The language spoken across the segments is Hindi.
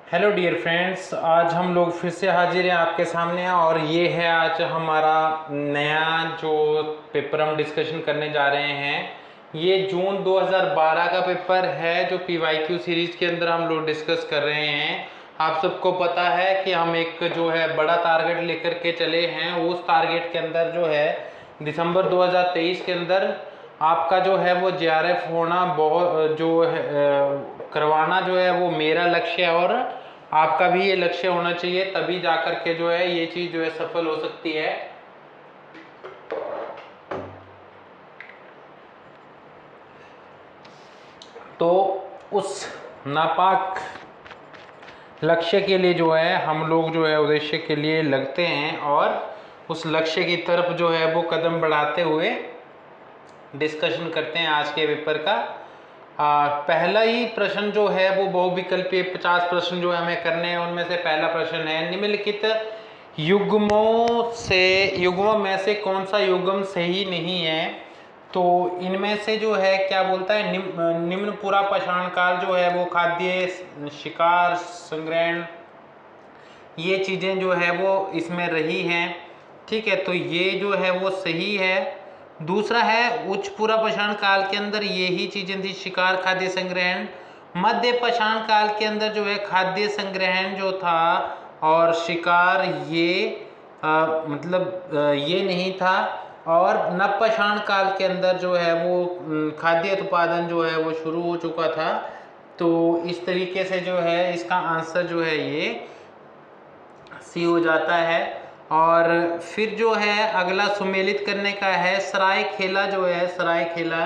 हेलो डियर फ्रेंड्स, आज हम लोग फिर से हाजिर हैं आपके सामने और ये है आज हमारा नया जो पेपर हम डिस्कशन करने जा रहे हैं। ये जून 2012 का पेपर है जो पीवाईक्यू सीरीज के अंदर हम लोग डिस्कस कर रहे हैं। आप सबको पता है कि हम एक जो है बड़ा टारगेट लेकर के चले हैं। उस टारगेट के अंदर जो है दिसंबर 2023 के अंदर आपका जो है वो जेआरएफ होना बहुत जो है करवाना जो है वो मेरा लक्ष्य है और आपका भी ये लक्ष्य होना चाहिए, तभी जाकर के जो है ये चीज़ जो है सफल हो सकती है। तो उस नापाक लक्ष्य के लिए जो है हम लोग जो है उद्देश्य के लिए लगते हैं और उस लक्ष्य की तरफ जो है वो कदम बढ़ाते हुए डिस्कशन करते हैं आज के पेपर का। पहला ही प्रश्न जो है वो बहुविकल्पीय 50 प्रश्न जो है हमें करने हैं। उनमें से पहला प्रश्न है, निम्नलिखित युग्मों में से कौन सा युग्म सही नहीं है। तो इनमें से जो है क्या बोलता है, निम्न पूरा पाषाण काल जो है वो खाद्य, शिकार, संग्रहण, ये चीज़ें जो है वो इसमें रही हैं। ठीक है, तो ये जो है वो सही है। दूसरा है, उच्च पूरा पाषाण काल के अंदर यही चीज़ें थी, शिकार, खाद्य संग्रहण। मध्य पाषाण काल के अंदर जो है खाद्य संग्रहण जो था और शिकार ये ये नहीं था। और नव पाषाण काल के अंदर जो है वो खाद्य उत्पादन जो है वो शुरू हो चुका था। तो इस तरीके से जो है इसका आंसर जो है ये सी हो जाता है। और फिर जो है अगला सुमेलित करने का है, सरायखेला जो है, सरायखेला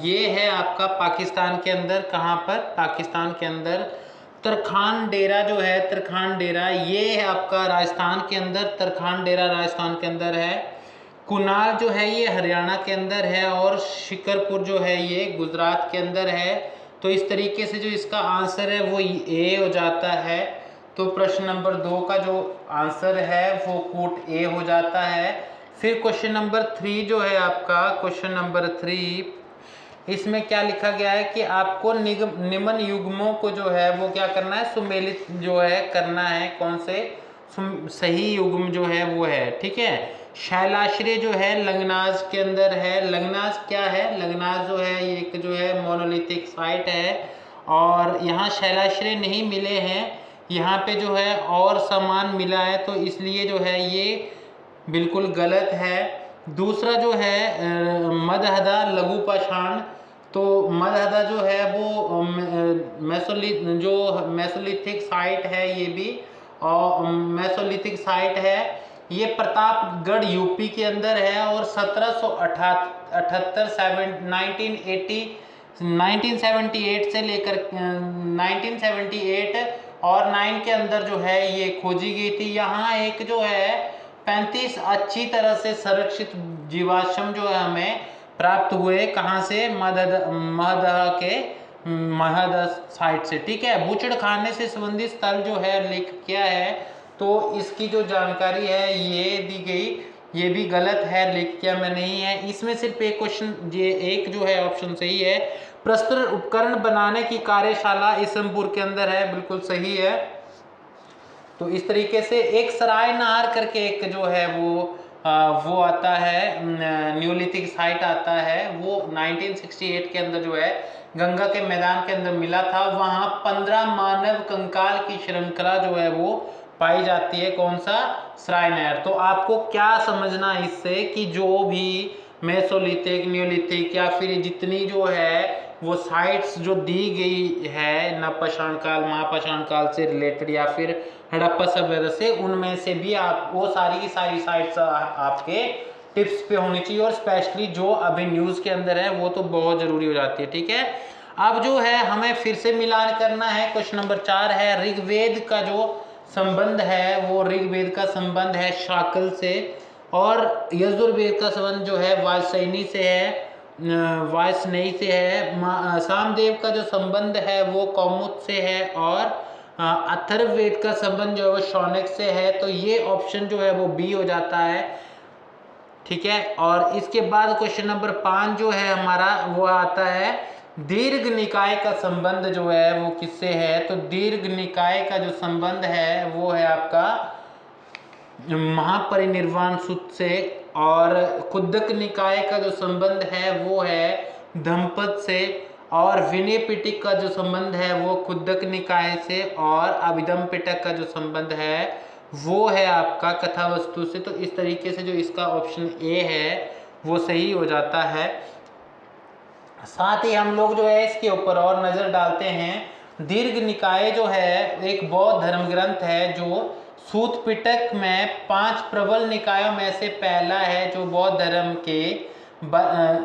ये है आपका पाकिस्तान के अंदर। कहाँ पर? पाकिस्तान के अंदर। तरखान डेरा जो है, तरखान डेरा ये है आपका राजस्थान के अंदर, तरखान डेरा राजस्थान के अंदर है। कुनाल जो है ये हरियाणा के अंदर है और शिकरपुर जो है ये गुजरात के अंदर है। तो इस तरीके से जो इसका आंसर है वो ए हो जाता है। तो प्रश्न नंबर 2 का जो आंसर है वो कोट ए हो जाता है। फिर क्वेश्चन नंबर 3 जो है आपका, क्वेश्चन नंबर 3, इसमें क्या लिखा गया है कि आपको निम्न युग्मों को जो है वो क्या करना है, सुमेलित जो है करना है। कौन से सही युग्म जो है वो है, ठीक है। शैलाश्रय जो है लंगनाज के अंदर है। लंगनाज क्या है? लंगनाज जो है ये एक जो है मोनोलिथिक साइट है और यहाँ शैलाश्रय नहीं मिले हैं, यहाँ पे जो है और सामान मिला है, तो इसलिए जो है ये बिल्कुल गलत है। दूसरा जो है मदहदा लघु पाषाण, तो मदहदा जो है वो मेसोलिथिक साइट है, ये भी और मेसोलिथिक साइट है। ये प्रतापगढ़ यूपी के अंदर है और 1978 से लेकर 1978 और 9 के अंदर जो है ये खोजी गई थी। यहाँ एक जो है 35 अच्छी तरह से संरक्षित जीवाश्म जो है हमें प्राप्त हुए। कहाँ से? महदह साइट से, ठीक है। बूचड़ खाने से संबंधित स्थल जो है लिख क्या है, तो इसकी जो जानकारी है ये दी गई, ये भी गलत है, लिख क्या में नहीं है। इसमें सिर्फ एक क्वेश्चन, ये एक जो है ऑप्शन सही है, प्रस्तर उपकरण बनाने की कार्यशाला इसमपुर के अंदर है, बिल्कुल सही है। तो इस तरीके से एक सराय नहर करके एक जो है वो आता है, न्यूलिथिक साइट आता है, वो 1968 के अंदर जो है गंगा के मैदान के अंदर मिला था। वहाँ 15 मानव कंकाल की श्रृंखला जो है वो पाई जाती है। कौन सा? सराय नहर। तो आपको क्या समझना है इससे कि जो भी मेसोलिथिक, न्यूलिथिक या फिर जितनी जो है वो साइट्स जो दी गई है नवपाषाण काल, महापाषाण काल से रिलेटेड या फिर हड़प्पा सभ्यता से, उनमें से भी आप वो सारी की सारी साइट्स आपके टिप्स पे होनी चाहिए और स्पेशली जो अभी न्यूज़ के अंदर है वो तो बहुत ज़रूरी हो जाती है, ठीक है। अब जो है हमें फिर से मिलान करना है। क्वेश्चन नंबर 4 है, ऋग्वेद का जो संबंध है वो ऋग्वेद का संबंध है शाकल से और यजुर्वेद का संबंध जो है वाजसनेयी से है, वाजसनेयी से है। सामदेव का जो संबंध है वो कौमुद से है और अथर्ववेद का संबंध जो है वो शौनक से है। तो ये ऑप्शन जो है वो बी हो जाता है, ठीक है। और इसके बाद क्वेश्चन नंबर 5 जो है हमारा वो आता है दीर्घ निकाय का संबंध जो है वो किससे है? तो दीर्घ निकाय का जो संबंध है वो है आपका महापरिनिर्वाण सूत्र से, और कुद्दक निकाय का जो संबंध है वो है धम्पद से, और विनय पिटक का जो संबंध है वो कुद्दक निकाय से, और अभिधम पिटक का जो संबंध है वो है आपका कथावस्तु से। तो इस तरीके से जो इसका ऑप्शन ए है वो सही हो जाता है। साथ ही हम लोग जो है इसके ऊपर और नजर डालते हैं। दीर्घ निकाय जो है एक बौद्ध धर्म ग्रंथ है जो सूत पिटक में 5 प्रबल निकायों में से पहला है, जो बौद्ध धर्म के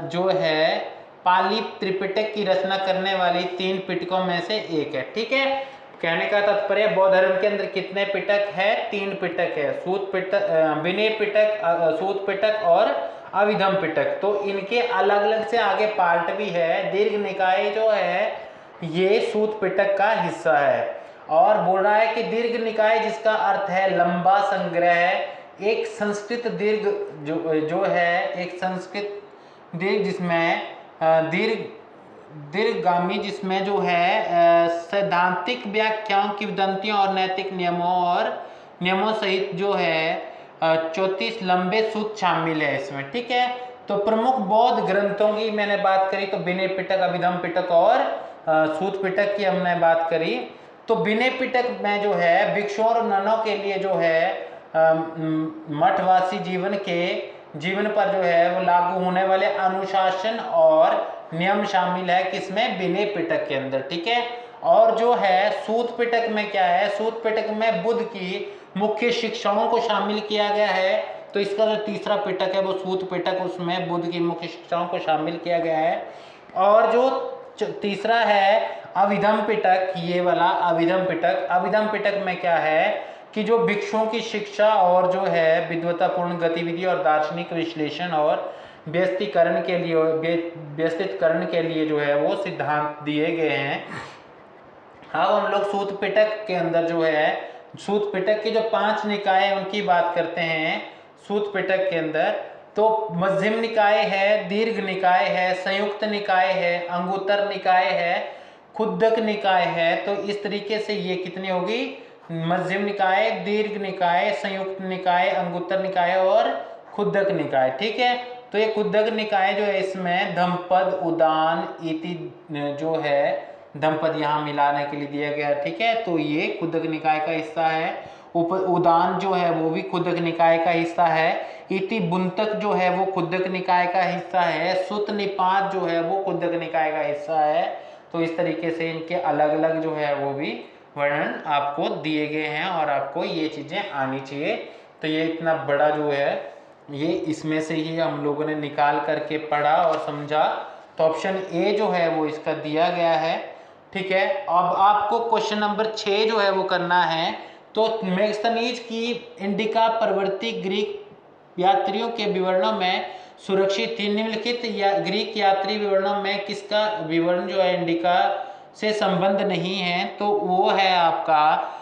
जो है पाली त्रिपिटक की रचना करने वाली 3 पिटकों में से एक है। ठीक है, कहने का तात्पर्य बौद्ध धर्म के अंदर कितने पिटक है? 3 पिटक है, सूत पिटक, विनय पिटक, सूत पिटक और अभिधम पिटक। तो इनके अलग अलग से आगे पार्ट भी है। दीर्घ निकाय जो है ये सूत पिटक का हिस्सा है, और बोल रहा है कि दीर्घ निकाय जिसका अर्थ है लंबा संग्रह, एक संस्कृत दीर्घ जो है एक संस्कृत दीर्घ जिसमें दीर्घगामी, जिसमें जो है सैद्धांतिक व्याख्याओं की विदंतियों और नैतिक नियमों सहित जो है 34 लंबे सूत्र शामिल है इसमें। ठीक है, तो प्रमुख बौद्ध ग्रंथों की मैंने बात करी तो विनय पिटक, अभिधम पिटक और सूत पिटक की हमने बात करी। तो विनय पिटक में जो है भिक्षुओं और ननों के लिए जो है मठवासी जीवन पर जो है वो लागू होने वाले अनुशासन और नियम शामिल है, किसमें? विनय पिटक के अंदर। ठीक है, और जो है सूत पिटक में क्या है? सूत पिटक में बुद्ध की मुख्य शिक्षाओं को शामिल किया गया है। तो इसका जो तीसरा पिटक है वो सूत पिटक, उसमें बुद्ध की मुख्य शिक्षाओं को शामिल किया गया है। और जो तीसरा है अभिधम पिटक, ये वाला अभिधम पिटक में क्या है कि जो भिक्षुओं की शिक्षा और जो है विद्वतापूर्ण गतिविधि और दार्शनिक विश्लेषण और व्यस्तीकरण के लिए जो है वो सिद्धांत दिए गए हैं। अब हम लोग सूत पिटक के अंदर जो है सूत पिटक की जो 5 निकाय है उनकी बात करते हैं। सूत पिटक के अंदर तो मध्यम निकाय है, दीर्घ निकाय है, संयुक्त निकाय है, अंगुत्तर निकाय है, कुद्दक निकाय है। तो इस तरीके से ये कितनी होगी? मध्यम निकाय, दीर्घ निकाय, संयुक्त निकाय, अंगुत्तर निकाय और कुद्दक निकाय। ठीक है, तो ये कुद्दक निकाय जो है इसमें धम्पद, उदान, इति जो है धम्पद यहाँ मिलाने के लिए दिया गया। ठीक है, तो ये कुद्दक निकाय का हिस्सा है। उदान जो है वो भी कुद्दक निकाय का हिस्सा है। इति बुंतक जो है वो कुद्दक निकाय का हिस्सा है। सुत निपात जो है वो कुद्दक निकाय का हिस्सा है। तो इस तरीके से इनके अलग अलग जो है वो भी वर्णन आपको दिए गए हैं और आपको ये चीजें आनी चाहिए। तो ये इतना बड़ा जो है ये इसमें से ही हम लोगों ने निकाल करके पढ़ा और समझा। तो ऑप्शन ए जो है वो इसका दिया गया है। ठीक है, अब आपको क्वेश्चन नंबर 6 जो है वो करना है। तो मेगस्थनीज की इंडिका प्रवृत्ति ग्रीक यात्रियों के विवरणों में सुरक्षित थी। निम्नलिखित या ग्रीक यात्री विवरणों में किसका विवरण जो है इंडिका से संबंध नहीं है? तो वो है आपका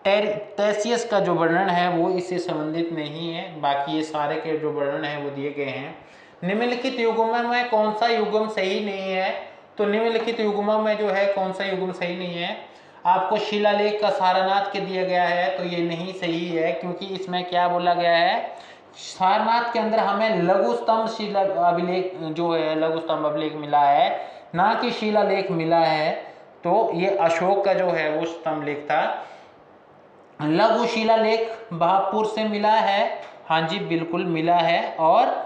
टेसियस का जो वर्णन है वो इससे संबंधित नहीं है। बाकी ये सारे के जो वर्णन है वो दिए गए हैं। निम्नलिखित युग्मों में कौन सा युग्म सही नहीं है? तो निम्नलिखित युग्मों में जो है कौन सा युग्म सही नहीं है? आपको शिलालेख का सारनाथ के दिया गया है, तो ये नहीं सही है, क्योंकि इसमें क्या बोला गया है? सारनाथ के अंदर हमें लघु स्तंभ शिला अभिलेख जो है लघु स्तंभ अभिलेख मिला है, ना कि शिलालेख मिला है। तो ये अशोक का जो है वो स्तंभ लेख था। लघु शिलालेख बहापुर से मिला है, हाँ जी बिल्कुल मिला है। और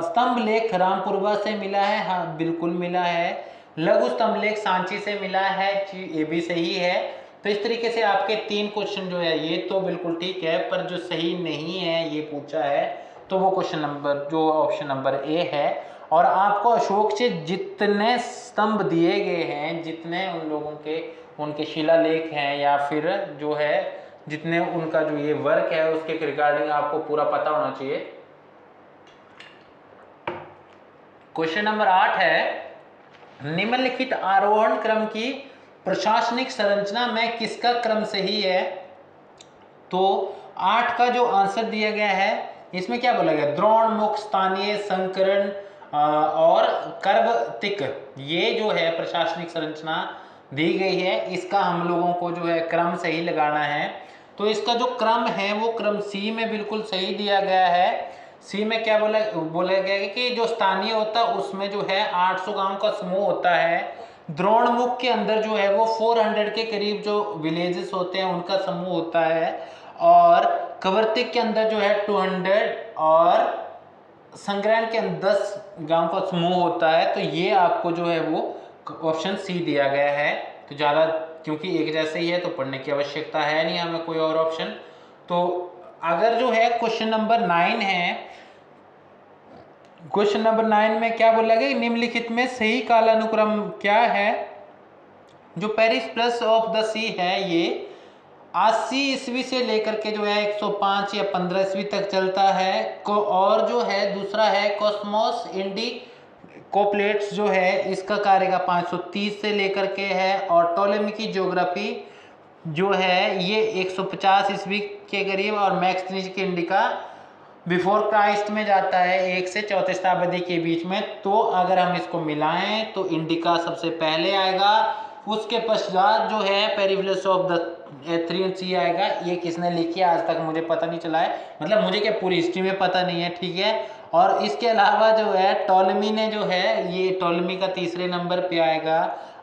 स्तंभ लेख रामपुरवा से मिला है, हाँ बिल्कुल मिला है। लघु स्तंभ लेख सांची से मिला है, ये भी सही है। तो इस तरीके से आपके 3 क्वेश्चन जो है ये तो बिल्कुल ठीक है, पर जो सही नहीं है ये पूछा है, तो वो क्वेश्चन नंबर जो ऑप्शन नंबर ए है। और आपको अशोक से जितने स्तंभ दिए गए हैं, जितने उन लोगों के उनके शिलालेख हैं या फिर जो है जितने उनका जो ये वर्क है उसके रिगार्डिंग आपको पूरा पता होना चाहिए। क्वेश्चन नंबर 8 है, निम्नलिखित आरोहण क्रम की प्रशासनिक संरचना में किसका क्रम सही है? तो 8 का जो आंसर दिया गया है इसमें क्या बोला गया? द्रोण, मुख, स्थानीय, संकरण, और कर्वतिक, ये जो है प्रशासनिक संरचना दी गई है, इसका हम लोगों को जो है क्रम सही लगाना है। तो इसका जो क्रम है वो क्रम सी में बिल्कुल सही दिया गया है। सी में क्या बोला गया है कि जो स्थानीय होता है उसमें जो है 800 गांव का समूह होता है। द्रोणमुख के अंदर जो है वो 400 के करीब जो विलेजेस होते हैं उनका समूह होता है, और कवर्तिक के अंदर जो है 200, और संग्रहण के अंदर 10 गांव का समूह होता है। तो ये आपको जो है वो ऑप्शन सी दिया गया है। तो ज़्यादा क्योंकि एक जैसे ही है तो पढ़ने की आवश्यकता है नहीं हमें कोई और ऑप्शन। तो अगर जो है क्वेश्चन नंबर 9 है, क्वेश्चन नंबर 9 में क्या बोला गया, निम्नलिखित में सही कालानुक्रम क्या है। जो पेरिस प्लस ऑफ द सी है ये 80 ईस्वी से लेकर के जो है 105 या 15 ईस्वी तक चलता है को, और जो है दूसरा है कॉस्मोस इंडी कोप्लेट्स जो है इसका कार्यकाल 530 से लेकर के है, और टोलेमी की ज्योग्राफी जो है ये 150 ईस्वी के करीब, और मैक्सनीज की इंडिका बिफोर क्राइस्ट में जाता है 1 से 4वीं शताब्दी के बीच में। तो अगर हम इसको मिलाएं तो इंडिका सबसे पहले आएगा, उसके पश्चात जो है पेरिप्लस ऑफ द एथ्रियन सी आएगा। ये किसने लिखी है आज तक मुझे पता नहीं चला है, मतलब मुझे क्या पूरी हिस्ट्री में पता नहीं है, ठीक है। और इसके अलावा जो है टॉलमी ने जो है, ये टॉलमी का तीसरे नंबर पे आएगा,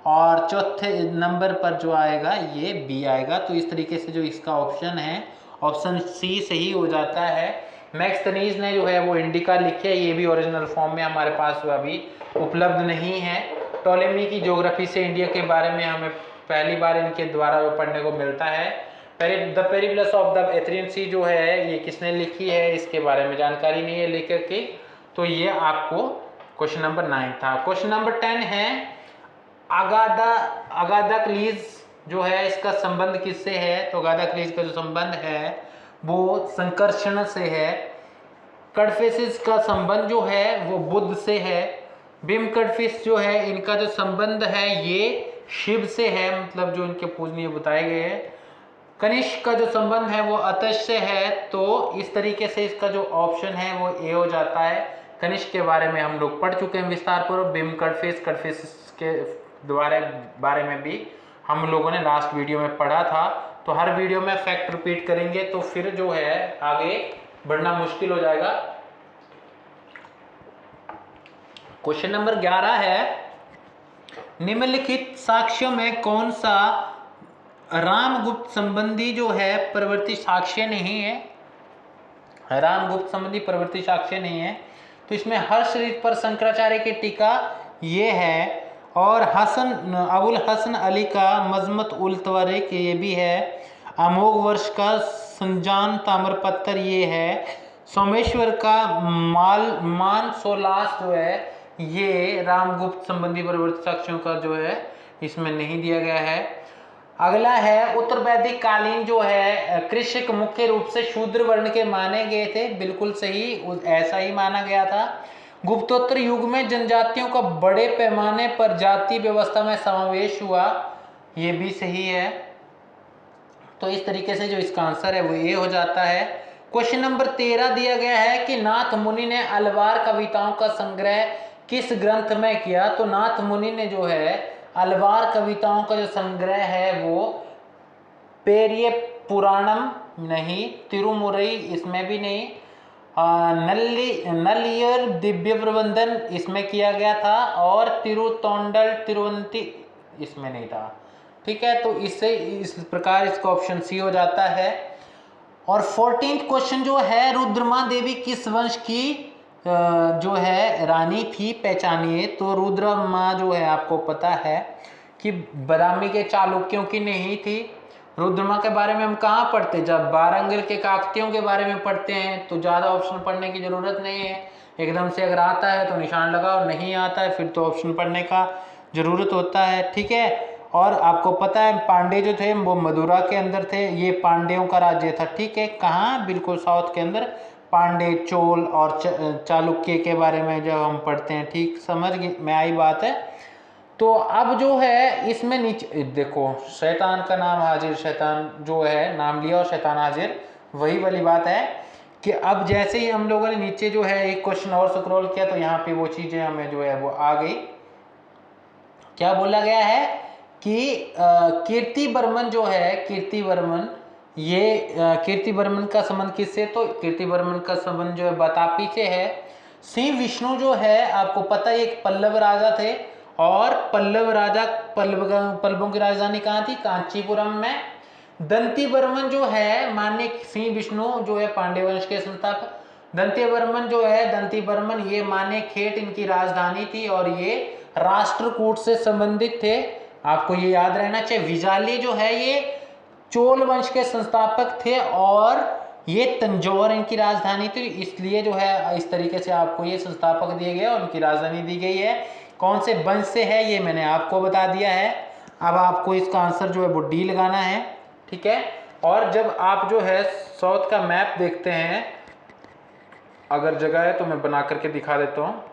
और चौथे नंबर पर जो आएगा ये बी आएगा। तो इस तरीके से जो इसका ऑप्शन है ऑप्शन सी सही हो जाता है। मैक्सनीज ने जो है वो इंडिका लिखी है, ये भी ओरिजिनल फॉर्म में हमारे पास जो अभी उपलब्ध नहीं है। टोलेमी की ज्योग्राफी से इंडिया के बारे में हमें पहली बार इनके द्वारा जो पढ़ने को मिलता है। द पेरिप्लस ऑफ द एथ्रियन सी जो है ये किसने लिखी है इसके बारे में जानकारी नहीं है लेकर के। तो ये आपको क्वेश्चन नंबर 9 था। क्वेश्चन नंबर 10 है अगादाक्लीज जो है इसका संबंध किससे है। तो अगादाक्लीज का जो संबंध है वो संकर्षण से है। कडफिशिस का संबंध जो है वो बुध से है। बिम कडफिश जो है इनका जो संबंध है ये शिव से है, मतलब जो इनके पूजनीय बताए गए हैं। कनिष्क का जो संबंध है वो अतश से है। तो इस तरीके से इसका जो ऑप्शन है वो ए हो जाता है। कनिष्क के बारे में हम लोग पढ़ चुके हैं विस्तार पूर्वक। बिम कडफिश के बारे में भी हम लोगों ने लास्ट वीडियो में पढ़ा था। तो हर वीडियो में फैक्ट रिपीट करेंगे तो फिर जो है आगे बढ़ना मुश्किल हो जाएगा। क्वेश्चन नंबर 11 है निम्नलिखित साक्ष्यों में कौन सा रामगुप्त संबंधी जो है प्रवृत्ति साक्ष्य नहीं है। रामगुप्त संबंधी प्रवृत्ति साक्ष्य नहीं है। तो इसमें हर्ष ऋतु पर शंकराचार्य की टीका ये है, और अबुल हसन अली का मजमत उल तवारीख ये भी है। अमोघ वर्ष का संजान ताम्रपत्र ये है। सोमेश्वर का मान सोलास जो है ये रामगुप्त संबंधी प्रवृत्ति साक्ष्यों का जो है इसमें नहीं दिया गया है। अगला है उत्तर वैदिक कालीन जो है कृषक मुख्य रूप से शूद्र वर्ण के माने गए थे। बिल्कुल सही, ऐसा ही माना गया था। गुप्तोत्तर युग में जनजातियों का बड़े पैमाने पर जाति व्यवस्था में समावेश हुआ, ये भी सही है। तो इस तरीके से जो इसका आंसर है वो ये हो जाता है। क्वेश्चन नंबर 13 दिया गया है कि नाथ मुनि ने अलवार कविताओं का संग्रह किस ग्रंथ में किया। तो नाथ मुनि ने जो है अलवार कविताओं का जो संग्रह है वो पेरिय पुराणम नहीं, तिरुमुरई इसमें भी नहीं, नलियर दिव्य प्रबंधन इसमें किया गया था, और तिरुतोंडल तिरुवंती इसमें नहीं था। ठीक है, तो इससे इस प्रकार इसका ऑप्शन सी हो जाता है। और 14th क्वेश्चन जो है रुद्रमा देवी किस वंश की जो है रानी थी, पहचानिए। तो रुद्रमा जो है आपको पता है कि बदामी के चालुक्यों की नहीं थी। रुद्रमा के बारे में हम कहाँ पढ़ते, जब वारंगल के काकतियों के बारे में पढ़ते हैं। तो ज़्यादा ऑप्शन पढ़ने की ज़रूरत नहीं है, एकदम से अगर आता है तो निशान लगाओ, नहीं आता है फिर तो ऑप्शन पढ़ने का ज़रूरत होता है। ठीक है, और आपको पता है पांडे जो थे वो मदुरा के अंदर थे, ये पांड्यों का राज्य था। ठीक है, कहाँ, बिल्कुल साउथ के अंदर। पांडे, चोल और चालुक्य के बारे में जब हम पढ़ते हैं, ठीक समझ में आई बात है। तो अब जो है इसमें नीचे देखो, शैतान का नाम हाजिर, शैतान जो है नाम लिया और शैतान हाजिर, वही वाली बात है कि अब जैसे ही हम लोगों ने नीचे जो है एक क्वेश्चन और स्क्रॉल किया तो यहाँ पे वो चीज़ें हमें जो है वो आ गई। क्या बोला गया है कि कीर्ति वर्मन जो है, कीर्ति वर्मन, ये कीर्ति वर्मन का संबंध किससे, तो कीर्ति वर्मन का संबंध जो है बतापी से है। सिंह विष्णु जो है आपको पता है एक पल्लव राजा थे, और पल्लव राजा, पल्लवों की राजधानी कहाँ थी, कांचीपुरम में। दंती वर्मन जो है, मान्य सिंह विष्णु जो है पांड्य वंश के संस्थापक, दंती वर्मन जो है, दंती वर्मन ये मान्य खेट इनकी राजधानी थी, और ये राष्ट्रकूट से संबंधित थे, आपको ये याद रहना चाहिए। विजाली जो है ये चोल वंश के संस्थापक थे, और ये तंजौर इनकी राजधानी थी, इसलिए जो है इस तरीके से आपको ये संस्थापक दिए गए और उनकी राजधानी दी गई है। कौन से वंश से है ये मैंने आपको बता दिया है। अब आपको इसका आंसर जो है वो डी लगाना है, ठीक है। और जब आप जो है साउथ का मैप देखते हैं, अगर जगह है तो मैं बना करके दिखा देता हूँ।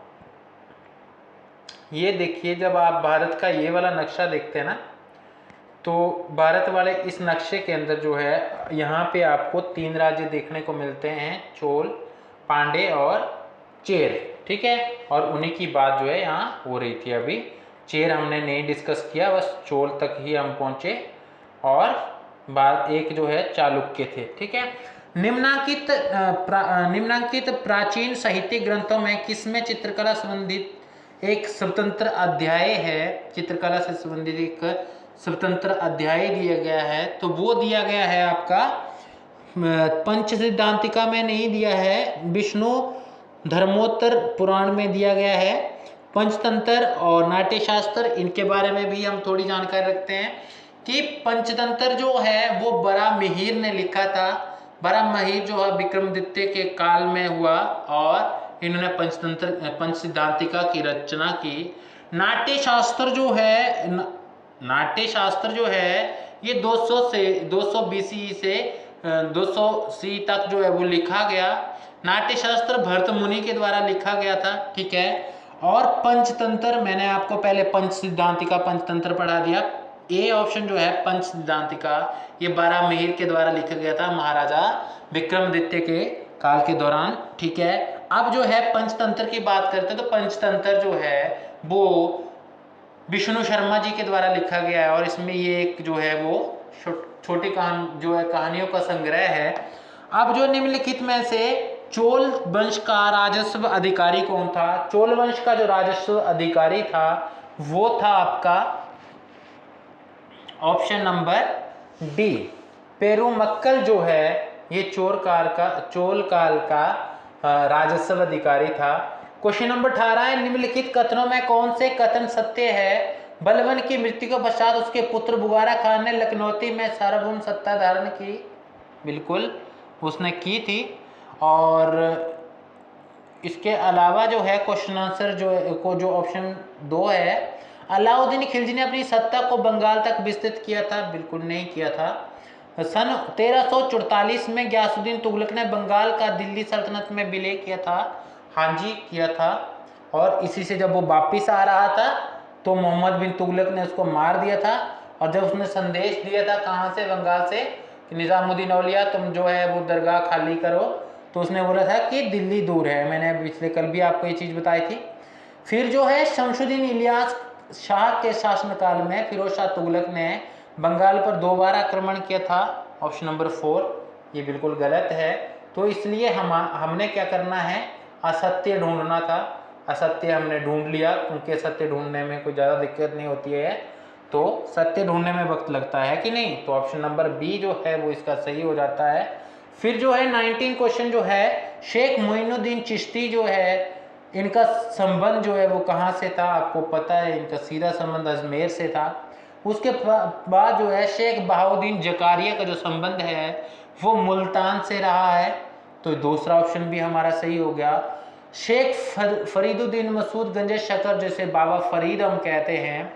ये देखिए, जब आप भारत का ये वाला नक्शा देखते हैं ना, तो भारत वाले इस नक्शे के अंदर जो है यहाँ पे आपको 3 राज्य देखने को मिलते हैं, चोल, पांडे और चेर, ठीक है। और उन्हीं की बात जो है यहाँ हो रही थी। अभी चेर हमने नहीं डिस्कस किया, बस चोल तक ही हम पहुँचे, और बात एक जो है चालुक्य थे, ठीक है। निम्नांकित प्राचीन साहित्यिक ग्रंथों में किसमें चित्रकला संबंधित एक स्वतंत्र अध्याय है, चित्रकला से संबंधित एक स्वतंत्र अध्याय दिया गया है, तो वो दिया गया है आपका पंच सिद्धांतिका में नहीं दिया है, विष्णु धर्मोत्तर पुराण में दिया गया है। पंचतंत्र और नाट्यशास्त्र, इनके बारे में भी हम थोड़ी जानकारी रखते हैं कि पंचतंत्र जो है वो बड़ा मिहिर ने लिखा था। बड़ा मिहिर जो है विक्रमादित्य के काल में हुआ, और इन्होंने पंच सिद्धांतिका की रचना की। नाट्यशास्त्र जो है ये 200 से 200 BC से 200 सी तक जो है वो लिखा गया। नाट्यशास्त्र भरत मुनि के द्वारा लिखा गया था, ठीक है। और पंचतंत्र मैंने आपको पहले पंच सिद्धांतिका पंचतंत्र पढ़ा दिया। ए ऑप्शन जो है पंच सिद्धांतिका, ये बारामिहिर के द्वारा लिखा गया था महाराजा विक्रमादित्य के काल के दौरान, ठीक है। अब जो है पंचतंत्र की बात करते हैं, तो पंचतंत्र जो है वो विष्णु शर्मा जी के द्वारा लिखा गया है, और इसमें ये एक जो है वो छोटी कहानियों का संग्रह है। अब जो निम्नलिखित में से चोल वंश का राजस्व अधिकारी कौन था? चोल वंश का जो राजस्व अधिकारी था वो था आपका ऑप्शन नंबर डी, पेरुमक्कल जो है ये चोल काल का राजस्व अधिकारी था। क्वेश्चन नंबर 18 है, निम्नलिखित कथनों में कौन से कथन सत्य है? बलबन की मृत्यु के पश्चात उसके पुत्र बुगारा खान ने लखनौती में सार्वभौम सत्ता धारण की। बिल्कुल उसने की थी। और इसके अलावा जो है क्वेश्चन आंसर जो ऑप्शन 2 है, अलाउद्दीन खिलजी ने अपनी सत्ता को बंगाल तक विस्तृत किया था। बिल्कुल नहीं किया था। सन 1344 में गयासुद्दीन तुगलक ने बंगाल का दिल्ली सल्तनत में विलय किया था। हाँ जी किया था। और इसी से जब वो वापिस आ रहा था तो मोहम्मद बिन तुगलक ने उसको मार दिया था। और जब उसने संदेश दिया था कहाँ से, बंगाल से, कि निज़ामुद्दीन औलिया तुम जो है वो दरगाह खाली करो, तो उसने बोला था कि दिल्ली दूर है। मैंने पिछले कल भी आपको ये चीज़ बताई थी। फिर जो है शमशुद्दीन इलियास शाह के शासनकाल में फिरोज शाह तुगलक ने बंगाल पर 2 बार आक्रमण किया था। ऑप्शन नंबर 4 ये बिल्कुल गलत है। तो इसलिए हमने क्या करना है, असत्य ढूंढना था। असत्य हमने ढूंढ लिया, क्योंकि सत्य ढूंढने में कोई ज़्यादा दिक्कत नहीं होती है, तो सत्य ढूंढने में वक्त लगता है कि नहीं। तो ऑप्शन नंबर बी जो है वो इसका सही हो जाता है। फिर जो है 19 क्वेश्चन जो है, शेख मोइनुद्दीन चिश्ती जो है इनका संबंध जो है वो कहाँ से था? आपको पता है इनका सीधा संबंध अजमेर से था। उसके बाद जो है शेख बहाउद्दीन जकारिया का जो संबंध है वो मुल्तान से रहा है। तो दूसरा ऑप्शन भी हमारा सही हो गया। शेख फरीदुद्दीन मसूद गंजे शकर, जैसे बाबा फरीद हम कहते हैं,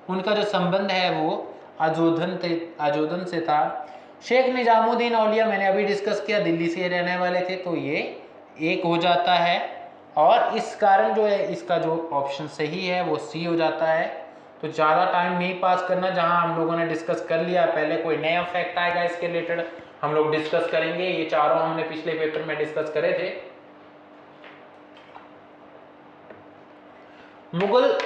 उनका जो संबंध है वो आजोधन से था। शेख निजामुद्दीन औलिया मैंने अभी डिस्कस किया, दिल्ली से रहने वाले थे, तो ये एक हो जाता है। और इस कारण जो है इसका जो ऑप्शन सही है वो सी हो जाता है। तो ज़्यादा टाइम नहीं पास करना, जहां हम लोगों ने डिस्कस कर लिया पहले, कोई नया फैक्ट आएगा इसके रिलेटेड हम लोग डिस्कस करेंगे। ये चारों हमने पिछले पेपर में डिस्कस करे थे। मुगल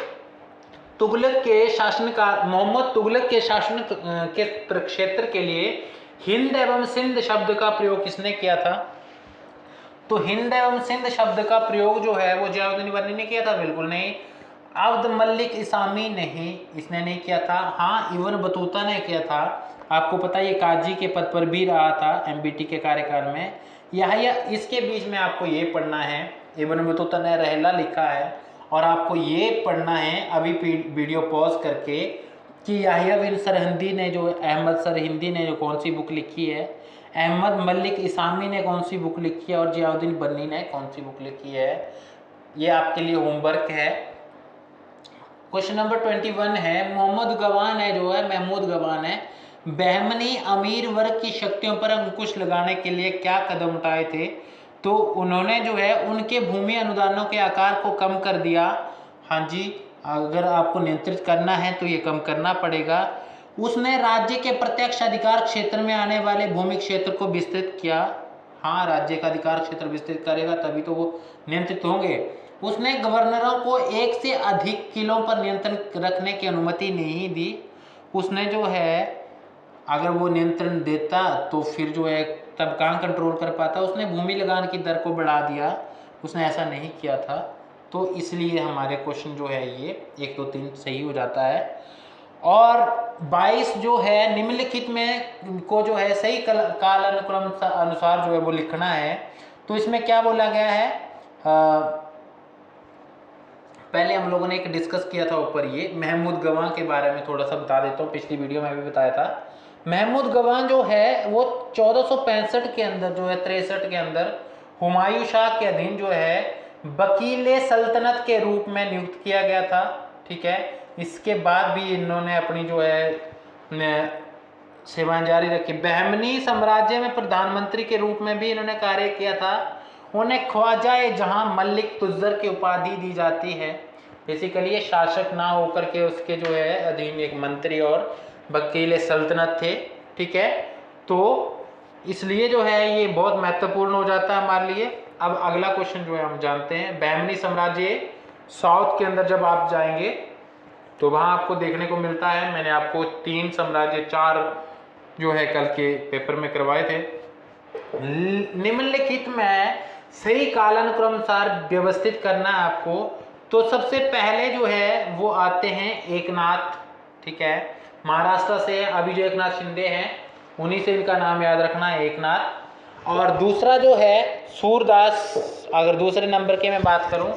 तुगलक के शासनकाल मोहम्मद तुगलक के शासन के क्षेत्र के लिए हिंद एवं सिंध शब्द का प्रयोग किसने किया था? तो हिंद एवं सिंध शब्द का प्रयोग जो है वो जियाउद्दीन बनी ने किया था? बिल्कुल नहीं। अब्द मलिक इसामी नहीं, इसने नहीं किया था। हाँ, इब्न बतूता ने किया था। आपको पता है ये काजी के पद पर भी रहा था एमबीटी के कार्यकाल में। या इसके बीच में आपको ये पढ़ना है, इब्न बतूता ने रहला लिखा है और आपको ये पढ़ना है अभी वीडियो पॉज करके कि याहिया बिन सरहिंदी ने जो अहमद सरहिंदी ने जो कौन सी बुक लिखी है, अहमद मलिक इसामी ने कौन सी बुक लिखी है और जियाउद्दीन बन्नी ने कौन सी बुक लिखी है। ये आपके लिए होमवर्क है। क्वेश्चन नंबर 21 है, मोहम्मद गवान है जो है महमूद गवान है, बहमनी अमीर वर्ग की शक्तियों पर अंकुश लगाने के लिए क्या कदम उठाए थे? तो उन्होंने जो है उनके भूमि अनुदानों के आकार को कम कर दिया। हाँ जी, अगर आपको नियंत्रित करना है तो ये कम करना पड़ेगा। उसने राज्य के प्रत्यक्ष अधिकार क्षेत्र में आने वाले भूमि क्षेत्र को विस्तृत किया। हाँ, राज्य का अधिकार क्षेत्र विस्तृत करेगा तभी तो वो नियंत्रित होंगे। उसने गवर्नरों को एक से अधिक किलों पर नियंत्रण रखने की अनुमति नहीं दी। उसने जो है अगर वो नियंत्रण देता तो फिर जो है तब कहाँ कंट्रोल कर पाता। उसने भूमि लगान की दर को बढ़ा दिया, उसने ऐसा नहीं किया था। तो इसलिए हमारे क्वेश्चन जो है ये 1 2 3 सही हो जाता है। और 22 जो है निम्नलिखित में को जो है सही काल अनुक्रम अनुसार जो है वो लिखना है। तो इसमें क्या बोला गया है, पहले हम लोगों ने एक डिस्कस किया था ऊपर, ये महमूद गवान के बारे में थोड़ा सा बता देता हूँ, पिछली वीडियो में भी बताया था। महमूद गवान जो है वो 1465 के अंदर जो है 63 के अंदर हुमायूं शाह के अधीन जो है वकील सल्तनत के रूप में नियुक्त किया गया था। ठीक है, इसके बाद भी इन्होंने अपनी जो है सेवाएं जारी रखी। बहमनी साम्राज्य में प्रधानमंत्री के रूप में भी इन्होंने कार्य किया था। उन्हें ख्वाजा जहां मलिक तुज्जर की उपाधि दी जाती है। बेसिकली ये शासक ना होकर के उसके जो है अधीन एक मंत्री और वकील सल्तनत थे। ठीक है, तो इसलिए जो है ये बहुत महत्वपूर्ण हो जाता है हमारे लिए। अब अगला क्वेश्चन जो है हम जानते हैं, बहमनी साम्राज्य साउथ के अंदर जब आप जाएंगे तो वहां आपको देखने को मिलता है, मैंने आपको 3 साम्राज्य 4 जो है कल के पेपर में करवाए थे। निम्नलिखित में सही कालानुक्रम अनुसार व्यवस्थित करना है आपको। तो सबसे पहले जो है वो आते हैं एकनाथ। ठीक है, महाराष्ट्र से अभी जो एकनाथ शिंदे हैं उन्हीं से इनका नाम याद रखना है, एकनाथ। और दूसरा जो है सूरदास, अगर दूसरे नंबर के मैं बात करूं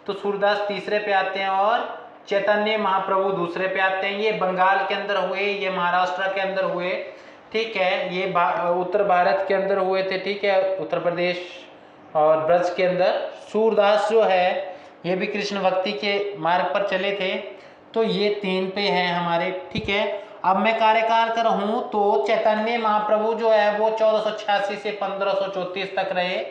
तो सूरदास तीसरे पे आते हैं और चैतन्य महाप्रभु दूसरे पे आते हैं। ये बंगाल के अंदर हुए, ये महाराष्ट्र के अंदर हुए। ठीक है, ये उत्तर भारत के अंदर हुए थे। ठीक है, उत्तर प्रदेश और ब्रज के अंदर। सूरदास जो है ये भी कृष्ण भक्ति के मार्ग पर चले थे। तो ये 3 पे हैं हमारे। ठीक है, अब मैं कार्यकाल कर हूं तो चैतन्य महाप्रभु जो है वो 1486 से 1534 तक रहे।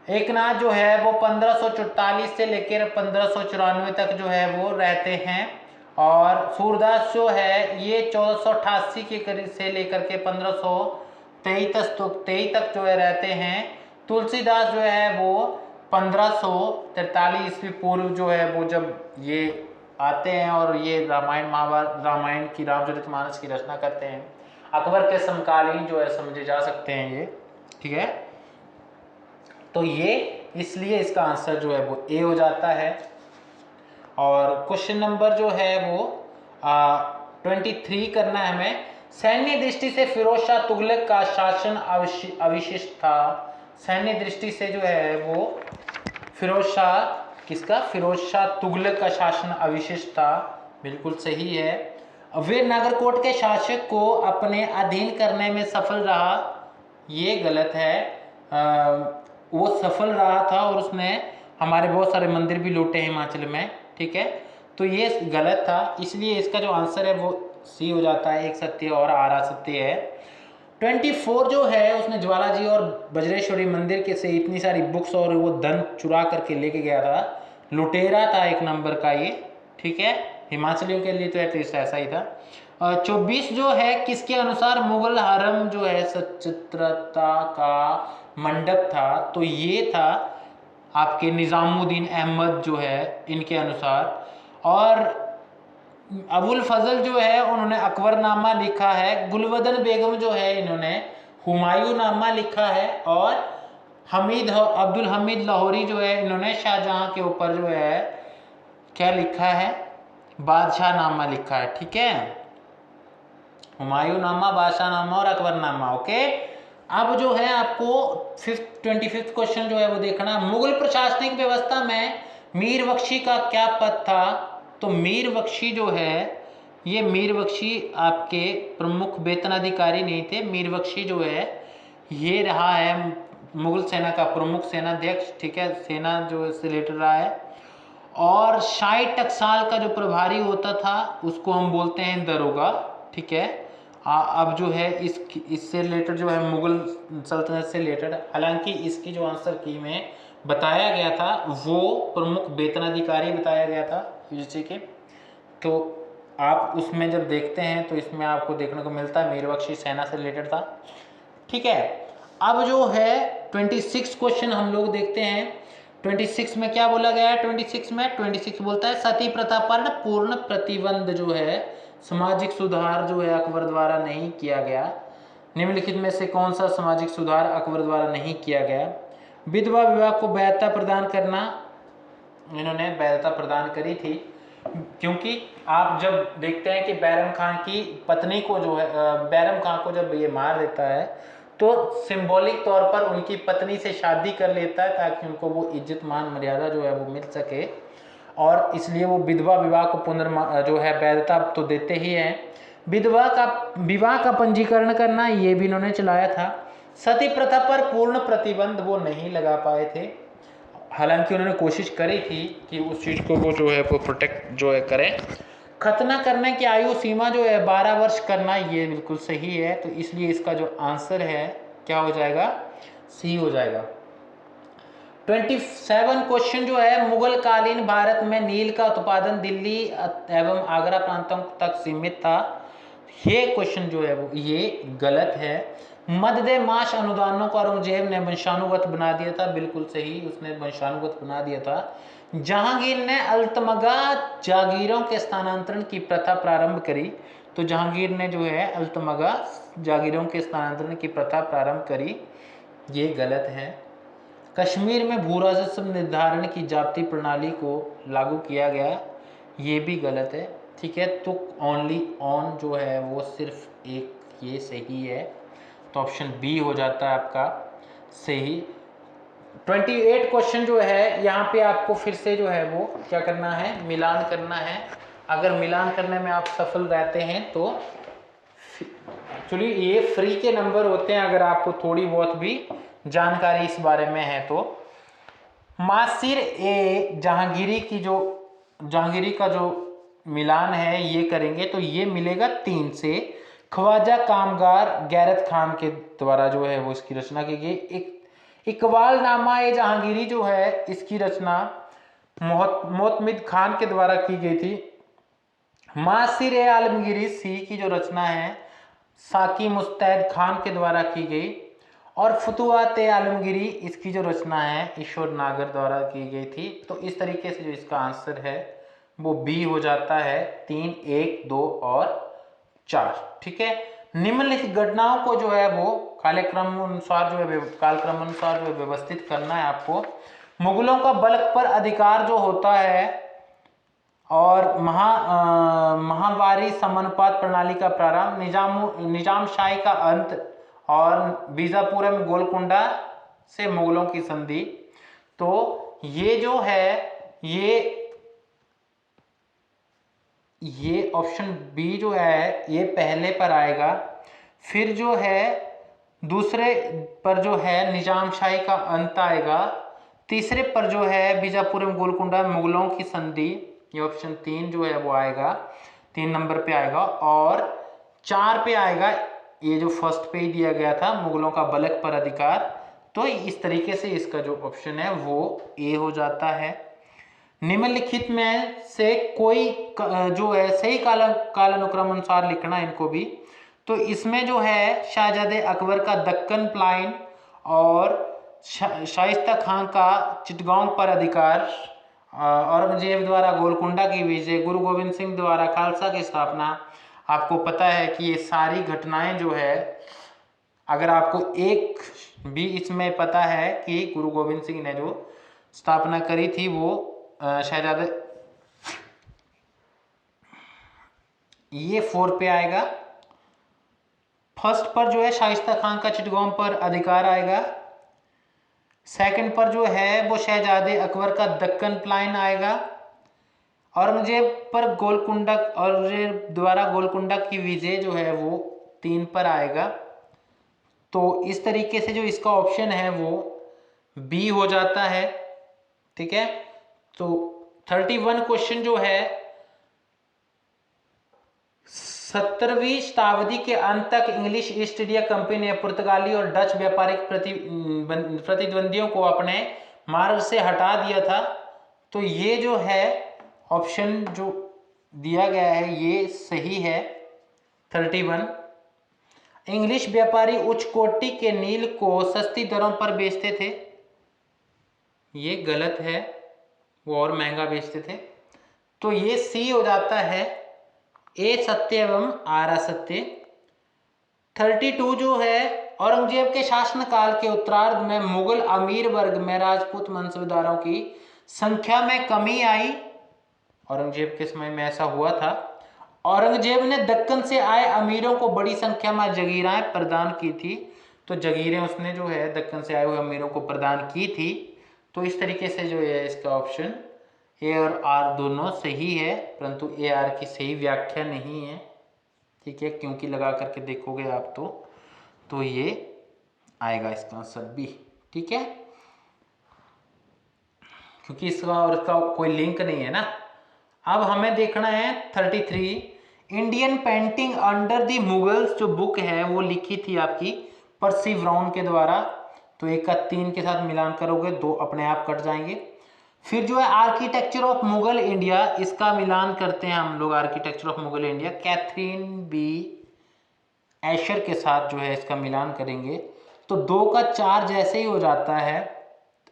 एकनाथ जो है वो 1544 से लेकर 1594 तक जो है वो रहते हैं। और सूरदास जो है ये 1488 के करीब से लेकर के 1523 तक जो है रहते हैं। तुलसीदास जो है वो 1543 ईस्वी पूर्व जो है वो जब ये आते हैं और ये रामायण महाभारत रामायण की रामचरितमानस की रचना करते हैं। अकबर के समकालीन जो है समझे जा सकते हैं ये। ठीक है, तो ये इसलिए इसका आंसर जो है वो ए हो जाता है। और क्वेश्चन नंबर जो है वो 23 करना है हमें। सैन्य दृष्टि से फिरोज शाह तुगलक का शासन अविशिष्ट था। सैन्य दृष्टि से जो है वो फिरोज शाह तुगलक का शासन अविशिष्ट था। बिल्कुल सही है। वे नागरकोट के शासक को अपने अधीन करने में सफल रहा, ये गलत है। वो सफल रहा था और उसने हमारे बहुत सारे मंदिर भी लूटे हिमाचल में। ठीक है, तो ये गलत था, इसलिए इसका जो आंसर है वो सी हो जाता है। एक सत्य और आरा सत्य है। 24 जो है उसने ज्वाला जी और बजरेश्वरी मंदिर के से इतनी सारी बुक्स और वो धन चुरा करके लेके गया था। लुटेरा था 1 नंबर का ये। ठीक है, हिमाचलियों के लिए तो एटलीस्ट ऐसा ही था। 24 जो है किसके अनुसार मुगल हरम जो है सचित्रता का मंडप था, तो ये था आपके निजामुद्दीन अहमद जो है इनके अनुसार। और अबुल फजल जो है उन्होंने अकबरनामा लिखा है। गुलवदन बेगम जो है इन्होंने हुमायूंनामा लिखा है। और अब्दुल हमीद लाहौरी जो है इन्होंने शाहजहां के ऊपर जो है क्या लिखा है, बादशाहनामा लिखा है। ठीक है, हुमायूंनामा, बादशाहनामा और अकबरनामा। ओके, अब जो है आपको 25th क्वेश्चन जो है वो देखना। मुगल प्रशासनिक व्यवस्था में मीर बख्शी का क्या पद था? तो मीर बख्शी जो है, ये मीर बख्शी आपके प्रमुख वेतनाधिकारी नहीं थे। मीर बख्शी जो है ये रहा है मुगल सेना का प्रमुख सेनाध्यक्ष। ठीक है, सेना जो से रिलेटेड रहा है। और 60 टकसाल का जो प्रभारी होता था उसको हम बोलते हैं दरोगा। ठीक है, अब जो है इससे रिलेटेड जो है मुगल सल्तनत से रिलेटेड, हालांकि इसकी जो आंसर की में बताया गया था वो प्रमुख वेतनाधिकारी बताया गया था यूजीसी के। तो आप उसमें जब देखते हैं तो इसमें आपको देखने को मिलता है मीर बख्शी सेना से रिलेटेड था। ठीक है, अब जो है 26 क्वेश्चन हम लोग देखते हैं। 26 में क्या बोला गया है? 26 बोलता है सती प्रथा पर पूर्ण प्रतिबंध जो है, सामाजिक सुधार जो है अकबर द्वारा नहीं किया गया। निम्नलिखित में से कौन सा सामाजिक सुधार अकबर द्वारा नहीं किया गया? विधवा विवाह को वैधता प्रदान करना, इन्होंने वैधता प्रदान करी थी। क्योंकि आप जब देखते हैं कि बैरम खान की पत्नी को जो है, बैरम खान को जब ये मार देता है तो सिंबॉलिक तौर पर उनकी पत्नी से शादी कर लेता है ताकि उनको वो इज्जत मान मर्यादा जो है वो मिल सके। और इसलिए वो विधवा विवाह को जो है वैधता तो देते ही हैं। विवाह का पंजीकरण करना ये भी इन्होंने चलाया था। सती प्रथा पर पूर्ण प्रतिबंध वो नहीं लगा पाए थे, हालांकि उन्होंने कोशिश करी थी कि उस चीज़ को वो जो है वो प्रोटेक्ट जो है करें। खतना करने की आयु सीमा जो है 12 वर्ष करना, ये बिल्कुल सही है। तो इसलिए इसका जो आंसर है क्या हो जाएगा? सी हो जाएगा। 27 क्वेश्चन जो है, मुगल कालीन भारत में नील का उत्पादन दिल्ली एवं आगरा प्रांतों तक सीमित था। ये क्वेश्चन जो है वो ये गलत है। मध्य मास अनुदानों को औरंगजेब ने वंशानुगत बना दिया था, बिल्कुल सही, उसने वंशानुगत बना दिया था। जहांगीर ने अल्तमगा जागीरों के स्थानांतरण की प्रथा प्रारंभ करी, तो जहांगीर ने जो है अल्तमगा जागीरों के स्थानांतरण की प्रथा प्रारंभ करी, ये गलत है। कश्मीर में भू राजस्व निर्धारण की जाति प्रणाली को लागू किया गया, ये भी गलत है। ठीक है, तो ओनली ऑन जो है वो सिर्फ एक ये सही है, तो ऑप्शन बी हो जाता है आपका सही। 28 क्वेश्चन जो है यहाँ पे आपको फिर से जो है वो क्या करना है? मिलान करना है। अगर मिलान करने में आप सफल रहते हैं तो एक्चुअली ये फ्री के नंबर होते हैं अगर आपको थोड़ी बहुत भी जानकारी इस बारे में है तो। मासिर ए जहांगीरी का जो मिलान है ये करेंगे तो ये मिलेगा 3 से। ख्वाजा कामगार गैरत खान के द्वारा जो है वो इसकी रचना की गई। इकबाल नामा ए जहांगीरी जो है इसकी रचना मोहतमिद खान के द्वारा की गई थी। मासिर ए आलमगीरी सी की जो रचना है साकी मुस्तैद खान के द्वारा की गई। और फतुआत ए आलमगीरी इसकी जो रचना है ईश्वर नागर द्वारा की गई थी। तो इस तरीके से जो इसका आंसर है वो बी हो जाता है। 3, 1, 2 और 4। ठीक है, निम्नलिखित घटनाओं को जो है वो कालक्रम अनुसार जो है व्यवस्थित करना है आपको। मुगलों का बल्क पर अधिकार जो होता है और महावारी समानुपात प्रणाली का प्रारंभ, निजामशाही का अंत और बीजापुर में गोलकुंडा से मुगलों की संधि। तो ये जो है ये ऑप्शन बी जो है ये पहले पर आएगा। फिर जो है दूसरे पर जो है निजामशाही का अंत आएगा। तीसरे पर जो है बीजापुर में गोलकुंडा मुगलों की संधि, ये ऑप्शन 3 जो है वो आएगा, 3 नंबर पे आएगा। और 4 पे आएगा ये जो फर्स्ट पे ही दिया गया था मुगलों का बल्क पर अधिकार। तो इस तरीके से इसका जो ऑप्शन है वो ए हो जाता है। निम्नलिखित में से कोई जो है सही कालानुक्रम अनुसार लिखना है इनको भी। तो इसमें जो है शाहजादे अकबर का दक्कन प्लाइन और शाइस्ता खान का चिटगांव पर अधिकार, औरंगजेब द्वारा गोलकुंडा की विजय, गुरु गोविंद सिंह द्वारा खालसा की स्थापना। आपको पता है कि ये सारी घटनाएं जो है, अगर आपको एक भी इसमें पता है कि गुरु गोविंद सिंह ने जो स्थापना करी थी वो शहजादे, ये 4 पे आएगा। फर्स्ट पर जो है शाइस्ता खान का चिटगांव पर अधिकार आएगा। सेकंड पर जो है वो शहजादे अकबर का दक्कन प्लाइन आएगा। औरंगजेब पर गोलकुंडा, औरंगजेब द्वारा गोलकुंडा की विजय जो है वो 3 पर आएगा। तो इस तरीके से जो इसका ऑप्शन है वो बी हो जाता है। ठीक है, तो 31 क्वेश्चन जो है 17वीं शताब्दी के अंत तक इंग्लिश ईस्ट इंडिया कंपनी ने पुर्तगाली और डच व्यापारिक प्रतिद्वंदियों को अपने मार्ग से हटा दिया था। तो ये जो है ऑप्शन जो दिया गया है ये सही है 31। इंग्लिश व्यापारी उच्च कोटि के नील को सस्ती दरों पर बेचते थे, ये गलत है, वो और महंगा बेचते थे। तो ये सी हो जाता है, ए सत्य एवं आर असत्य। 32 जो है औरंगजेब के शासनकाल के उत्तरार्ध में मुगल अमीर वर्ग में राजपूत मंसूबदारों की संख्या में कमी आई। औरंगजेब के समय में ऐसा हुआ था। औरंगजेब ने दक्कन से आए अमीरों को बड़ी संख्या में जगीरें प्रदान की थी। तो जगीरें उसने जो है दक्कन से आए हुए अमीरों को प्रदान की थी। तो इस तरीके से जो है इसका ऑप्शन ए और आर दोनों सही है, परंतु ए आर की सही व्याख्या नहीं है। ठीक है, क्योंकि लगा करके देखोगे आप तो ये आएगा इसका आंसर बी। ठीक है, क्योंकि इसका और इसका कोई लिंक नहीं है ना। अब हमें देखना है 33, Indian painting under the Mughals जो बुक है वो लिखी थी आपकी पर्सी ब्राउन के द्वारा। तो 1 का 3 के साथ मिलान करोगे 2 अपने आप कट जाएंगे। फिर जो है आर्किटेक्चर ऑफ मुगल इंडिया, इसका मिलान करते हैं हम लोग। Architecture of Mughal India Catherine B Asher के साथ जो है इसका मिलान करेंगे तो 2 का 4 जैसे ही हो जाता है।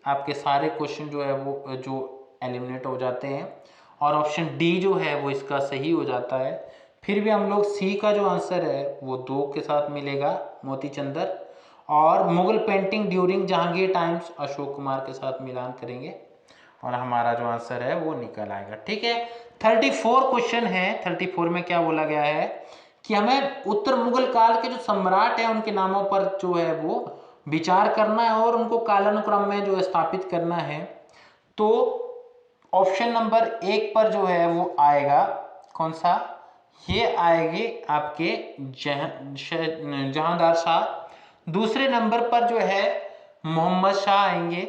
आपके सारे क्वेश्चन जो है वो जो एलिमिनेट हो जाते हैं और ऑप्शन डी जो है वो इसका सही हो जाता है। फिर भी हम लोग सी का जो आंसर है वो 2 के साथ मिलेगा, मोती चंदर, और Mughal painting during Jahangir times Ashok Kumar के साथ मिलान करेंगे और हमारा जो आंसर है वो निकल आएगा। ठीक है, 34 क्वेश्चन है। 34 में क्या बोला गया है कि हमें उत्तर मुगल काल के जो सम्राट हैं उनके नामों पर जो है वो विचार करना है और उनको कालानुक्रम में जो स्थापित करना है। तो ऑप्शन नंबर 1 पर जो है वो आएगा कौन सा, ये आएगी आपके जहांदार शाह। दूसरे नंबर पर जो है मोहम्मद शाह आएंगे।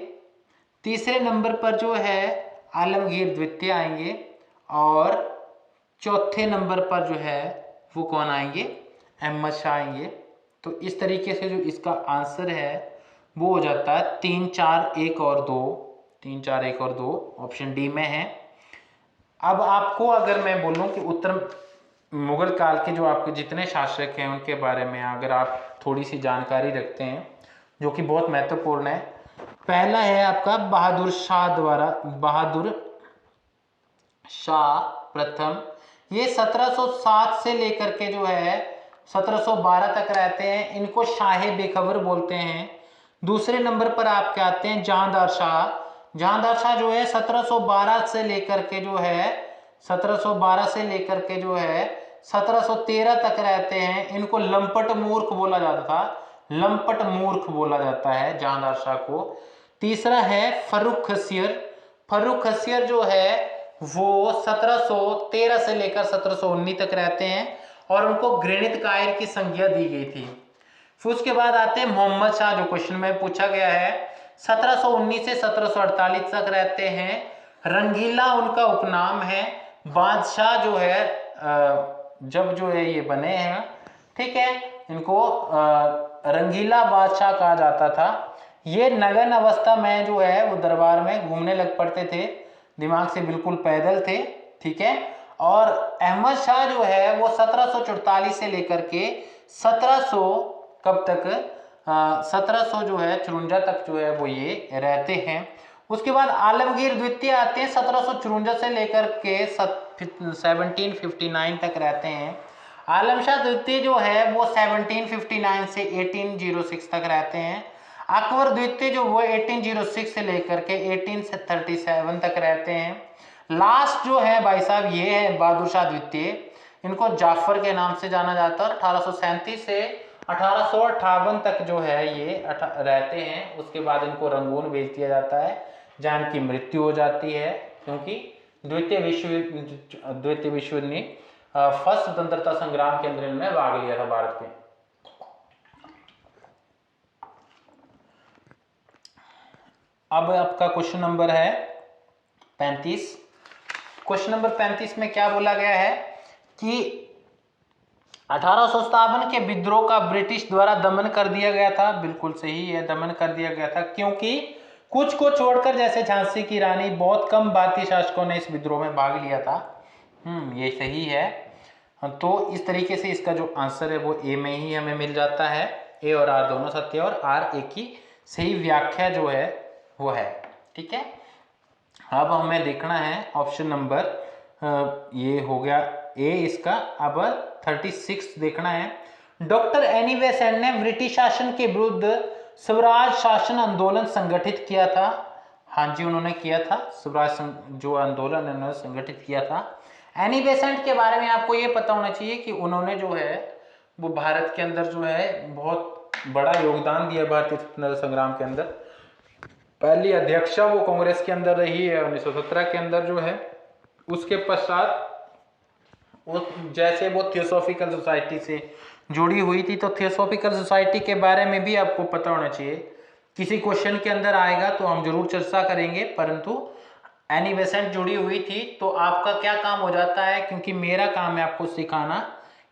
तीसरे नंबर पर जो है आलमगीर द्वितीय आएंगे और चौथे नंबर पर जो है वो कौन आएंगे, अहमद शाह आएंगे। तो इस तरीके से जो इसका आंसर है वो हो जाता है 3 4 1 और 2, 3 4 1 और 2 ऑप्शन डी में है। अब आपको अगर मैं बोलूं कि उत्तर मुगल काल के जो आपके जितने शासक हैं उनके बारे में अगर आप थोड़ी सी जानकारी रखते हैं जो कि बहुत महत्वपूर्ण है। पहला है आपका बहादुर शाह प्रथम, ये 1707 से लेकर के जो है 1712 तक रहते हैं, इनको शाह बेखबर बोलते हैं। दूसरे नंबर पर आपके आते हैं जहांदार शाह। जहांदार शाह जो है 1712 से लेकर के जो है 1713 तक रहते हैं। इनको लंपट मूर्ख बोला जाता था, लंपट मूर्ख बोला जाता है जहांदार शाह को। तीसरा है फर्रुख खसियर। फर्रुख खसियर जो है वो 1713 से लेकर 1719 तक रहते हैं और उनको घृणित कायर की संज्ञा दी गई थी। फिर उसके बाद आते हैं मोहम्मद शाह, जो क्वेश्चन में पूछा गया है, 1719 से 1748 तक रहते हैं। रंगीला उनका उपनाम है। बादशाह जो है जब जो है ये बने हैं, ठीक है, इनको रंगीला बादशाह कहा जाता था। ये नगन अवस्था में जो है वो दरबार में घूमने लग पड़ते थे दिमाग से बिल्कुल पैदल थे, ठीक है। और अहमद शाह जो है वो 1744 से लेकर के 1700 कब तक 1700 जो है 54 तक जो है वो ये रहते हैं। उसके बाद आलमगीर द्वितीय आते हैं, 1754 से लेकर के 1759 तक रहते हैं। आलम शाह द्वितीय जो है वो 1759 से 1806 तक रहते हैं। अकबर द्वितीय जो वो 1806 से लेकर के 1837 तक रहते हैं। लास्ट जो है भाई साहब ये है बहादुर शाह द्वितीय, इनको जाफर के नाम से जाना जाता है। 1837 से 1858 तक जो है ये रहते हैं। उसके बाद इनको रंगून भेज दिया जाता है जहाँ इनकी मृत्यु हो जाती है, क्योंकि द्वितीय विश्व युद्ध में फर्स्ट स्वतंत्रता संग्राम के अंदर इन्होंने भाग लिया था भारत के। अब आपका क्वेश्चन नंबर है 35। क्वेश्चन नंबर 35 में क्या बोला गया है कि 1857 के विद्रोह का ब्रिटिश द्वारा दमन कर दिया गया था। बिल्कुल सही है, दमन कर दिया गया था, क्योंकि कुछ को छोड़कर जैसे झांसी की रानी बहुत कम भारतीय शासकों ने इस विद्रोह में भाग लिया था। ये सही है। तो इस तरीके से इसका जो आंसर है वो ए में ही हमें मिल जाता है। ए और आर दोनों सत्य और आर ए की सही व्याख्या जो है वो है, ठीक है। अब हमें देखना है ऑप्शन नंबर ये हो गया ए इसका। अब 36 देखना है। डॉक्टर एनी बेसेंट ने ब्रिटिश शासन के विरुद्ध स्वराज शासन आंदोलन संगठित किया था। हाँ जी, उन्होंने किया था स्वराज जो आंदोलन उन्होंने संगठित किया था। एनी बेसेंट के बारे में आपको ये पता होना चाहिए कि उन्होंने जो है वो भारत के अंदर जो है बहुत बड़ा योगदान दिया भारतीय स्वतंत्रता संग्राम के अंदर। पहली अध्यक्षा वो कांग्रेस के अंदर रही है 1917 के अंदर जो है। उसके पश्चात जैसे वो थियोसॉफिकल सोसाइटी से जुड़ी हुई थी, तो थियोसॉफिकल सोसाइटी के बारे में भी आपको पता होना चाहिए। किसी क्वेश्चन के अंदर आएगा तो हम जरूर चर्चा करेंगे, परंतु एनी बेसेंट जुड़ी हुई थी तो आपका क्या काम हो जाता है, क्योंकि मेरा काम है आपको सिखाना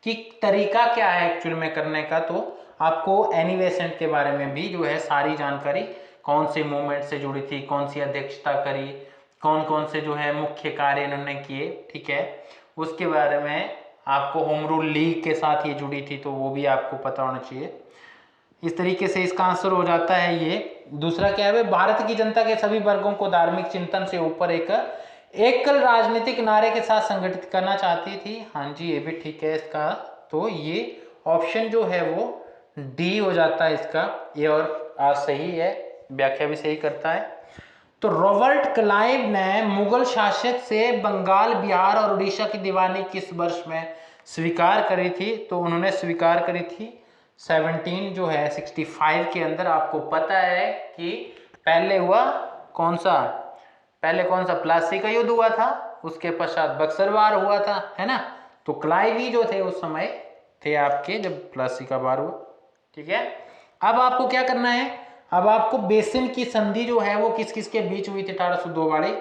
कि तरीका क्या है एक्चुअल में करने का। तो आपको एनी बेसेंट के बारे में भी जो है सारी जानकारी, कौन से मूवमेंट से जुड़ी थी, कौन सी अध्यक्षता करी, कौन कौन से जो है मुख्य कार्य इन्होंने किए, ठीक है, उसके बारे में आपको होम रूल लीग के साथ ये जुड़ी थी तो वो भी आपको पता होना चाहिए। इस तरीके से इसका आंसर हो जाता है ये। दूसरा क्या है, भारत की जनता के सभी वर्गों को धार्मिक चिंतन से ऊपर एक एकल राजनीतिक नारे के साथ संगठित करना चाहती थी। हाँ जी, ये भी ठीक है इसका। तो ये ऑप्शन जो है वो डी हो जाता है इसका। ये और आज सही है, व्याख्या भी सही करता है। तो रॉबर्ट क्लाइव ने मुगल शासक से बंगाल, बिहार और उड़ीसा की दीवानी किस वर्ष में स्वीकार करी थी? तो उन्होंने स्वीकार करी थी 1765 के अंदर। आपको पता है कि पहले हुआ कौन सा, प्लासी का युद्ध हुआ था, उसके पश्चात बक्सर वार हुआ था, है ना। तो क्लाइव ही जो थे उस समय थे आपके जब प्लासी का वार हुआ, ठीक है। अब आपको क्या करना है, अब आपको बेसिन की संधि जो है वो किस किस के बीच हुई थी 1802 वाली,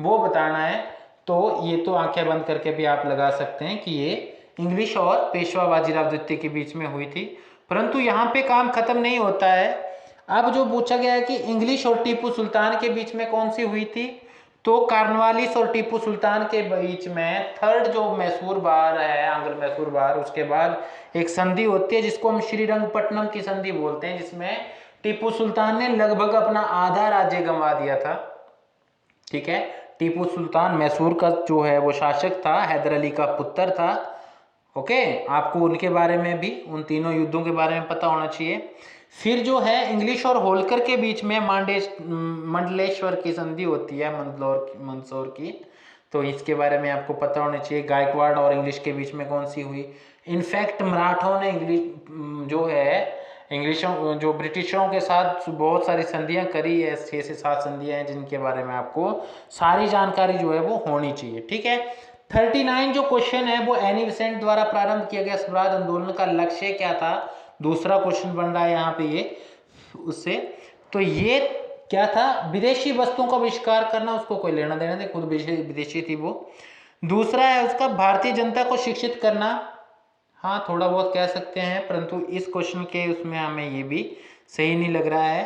वो बताना है। तो ये तो आंखें बंद करके भी आप लगा सकते हैं कि ये इंग्लिश और पेशवा बाजीराव द्वितीय के बीच में हुई थी। परंतु यहाँ पे काम खत्म नहीं होता है। अब जो पूछा गया है कि इंग्लिश और टीपू सुल्तान के बीच में कौन सी हुई थी, तो कार्नवालिस और टीपू सुल्तान के बीच में थर्ड जो मैसूर बार है, आंग्ल मैसूर बार, उसके बाद एक संधि होती है जिसको हम श्रीरंगपट्टनम की संधि बोलते हैं, जिसमें टीपू सुल्तान ने लगभग अपना आधा राज्य गंवा दिया था, ठीक है। टीपू सुल्तान मैसूर का जो है वो शासक था, हैदर अली का पुत्र था, ओके। आपको उनके बारे में भी, उन तीनों युद्धों के बारे में पता होना चाहिए। फिर जो है इंग्लिश और होलकर के बीच में मंडलेश्वर की संधि होती है, मंदसौर की, तो इसके बारे में आपको पता होना चाहिए। गायकवाड़ और इंग्लिश के बीच में कौन सी हुई? इनफैक्ट मराठों ने इंग्लिशों जो ब्रिटिशरों के साथ बहुत सारी संधियां करी है, 6 से 7 संधियां हैं जिनके बारे में आपको सारी जानकारी जो है वो होनी चाहिए, ठीक है। 39 जो क्वेश्चन है वो एनी बेसेंट द्वारा प्रारंभ किया गया स्वराज आंदोलन का लक्ष्य क्या था? दूसरा क्वेश्चन बन रहा है यहाँ पे ये उससे। तो ये क्या था? विदेशी वस्तुओं का आविष्कार करना, उसको कोई लेना देना नहीं, खुद विदेशी थी वो। दूसरा है उसका भारतीय जनता को शिक्षित करना, हाँ थोड़ा बहुत कह सकते हैं, परंतु इस क्वेश्चन के उसमें हमें ये भी सही नहीं लग रहा है।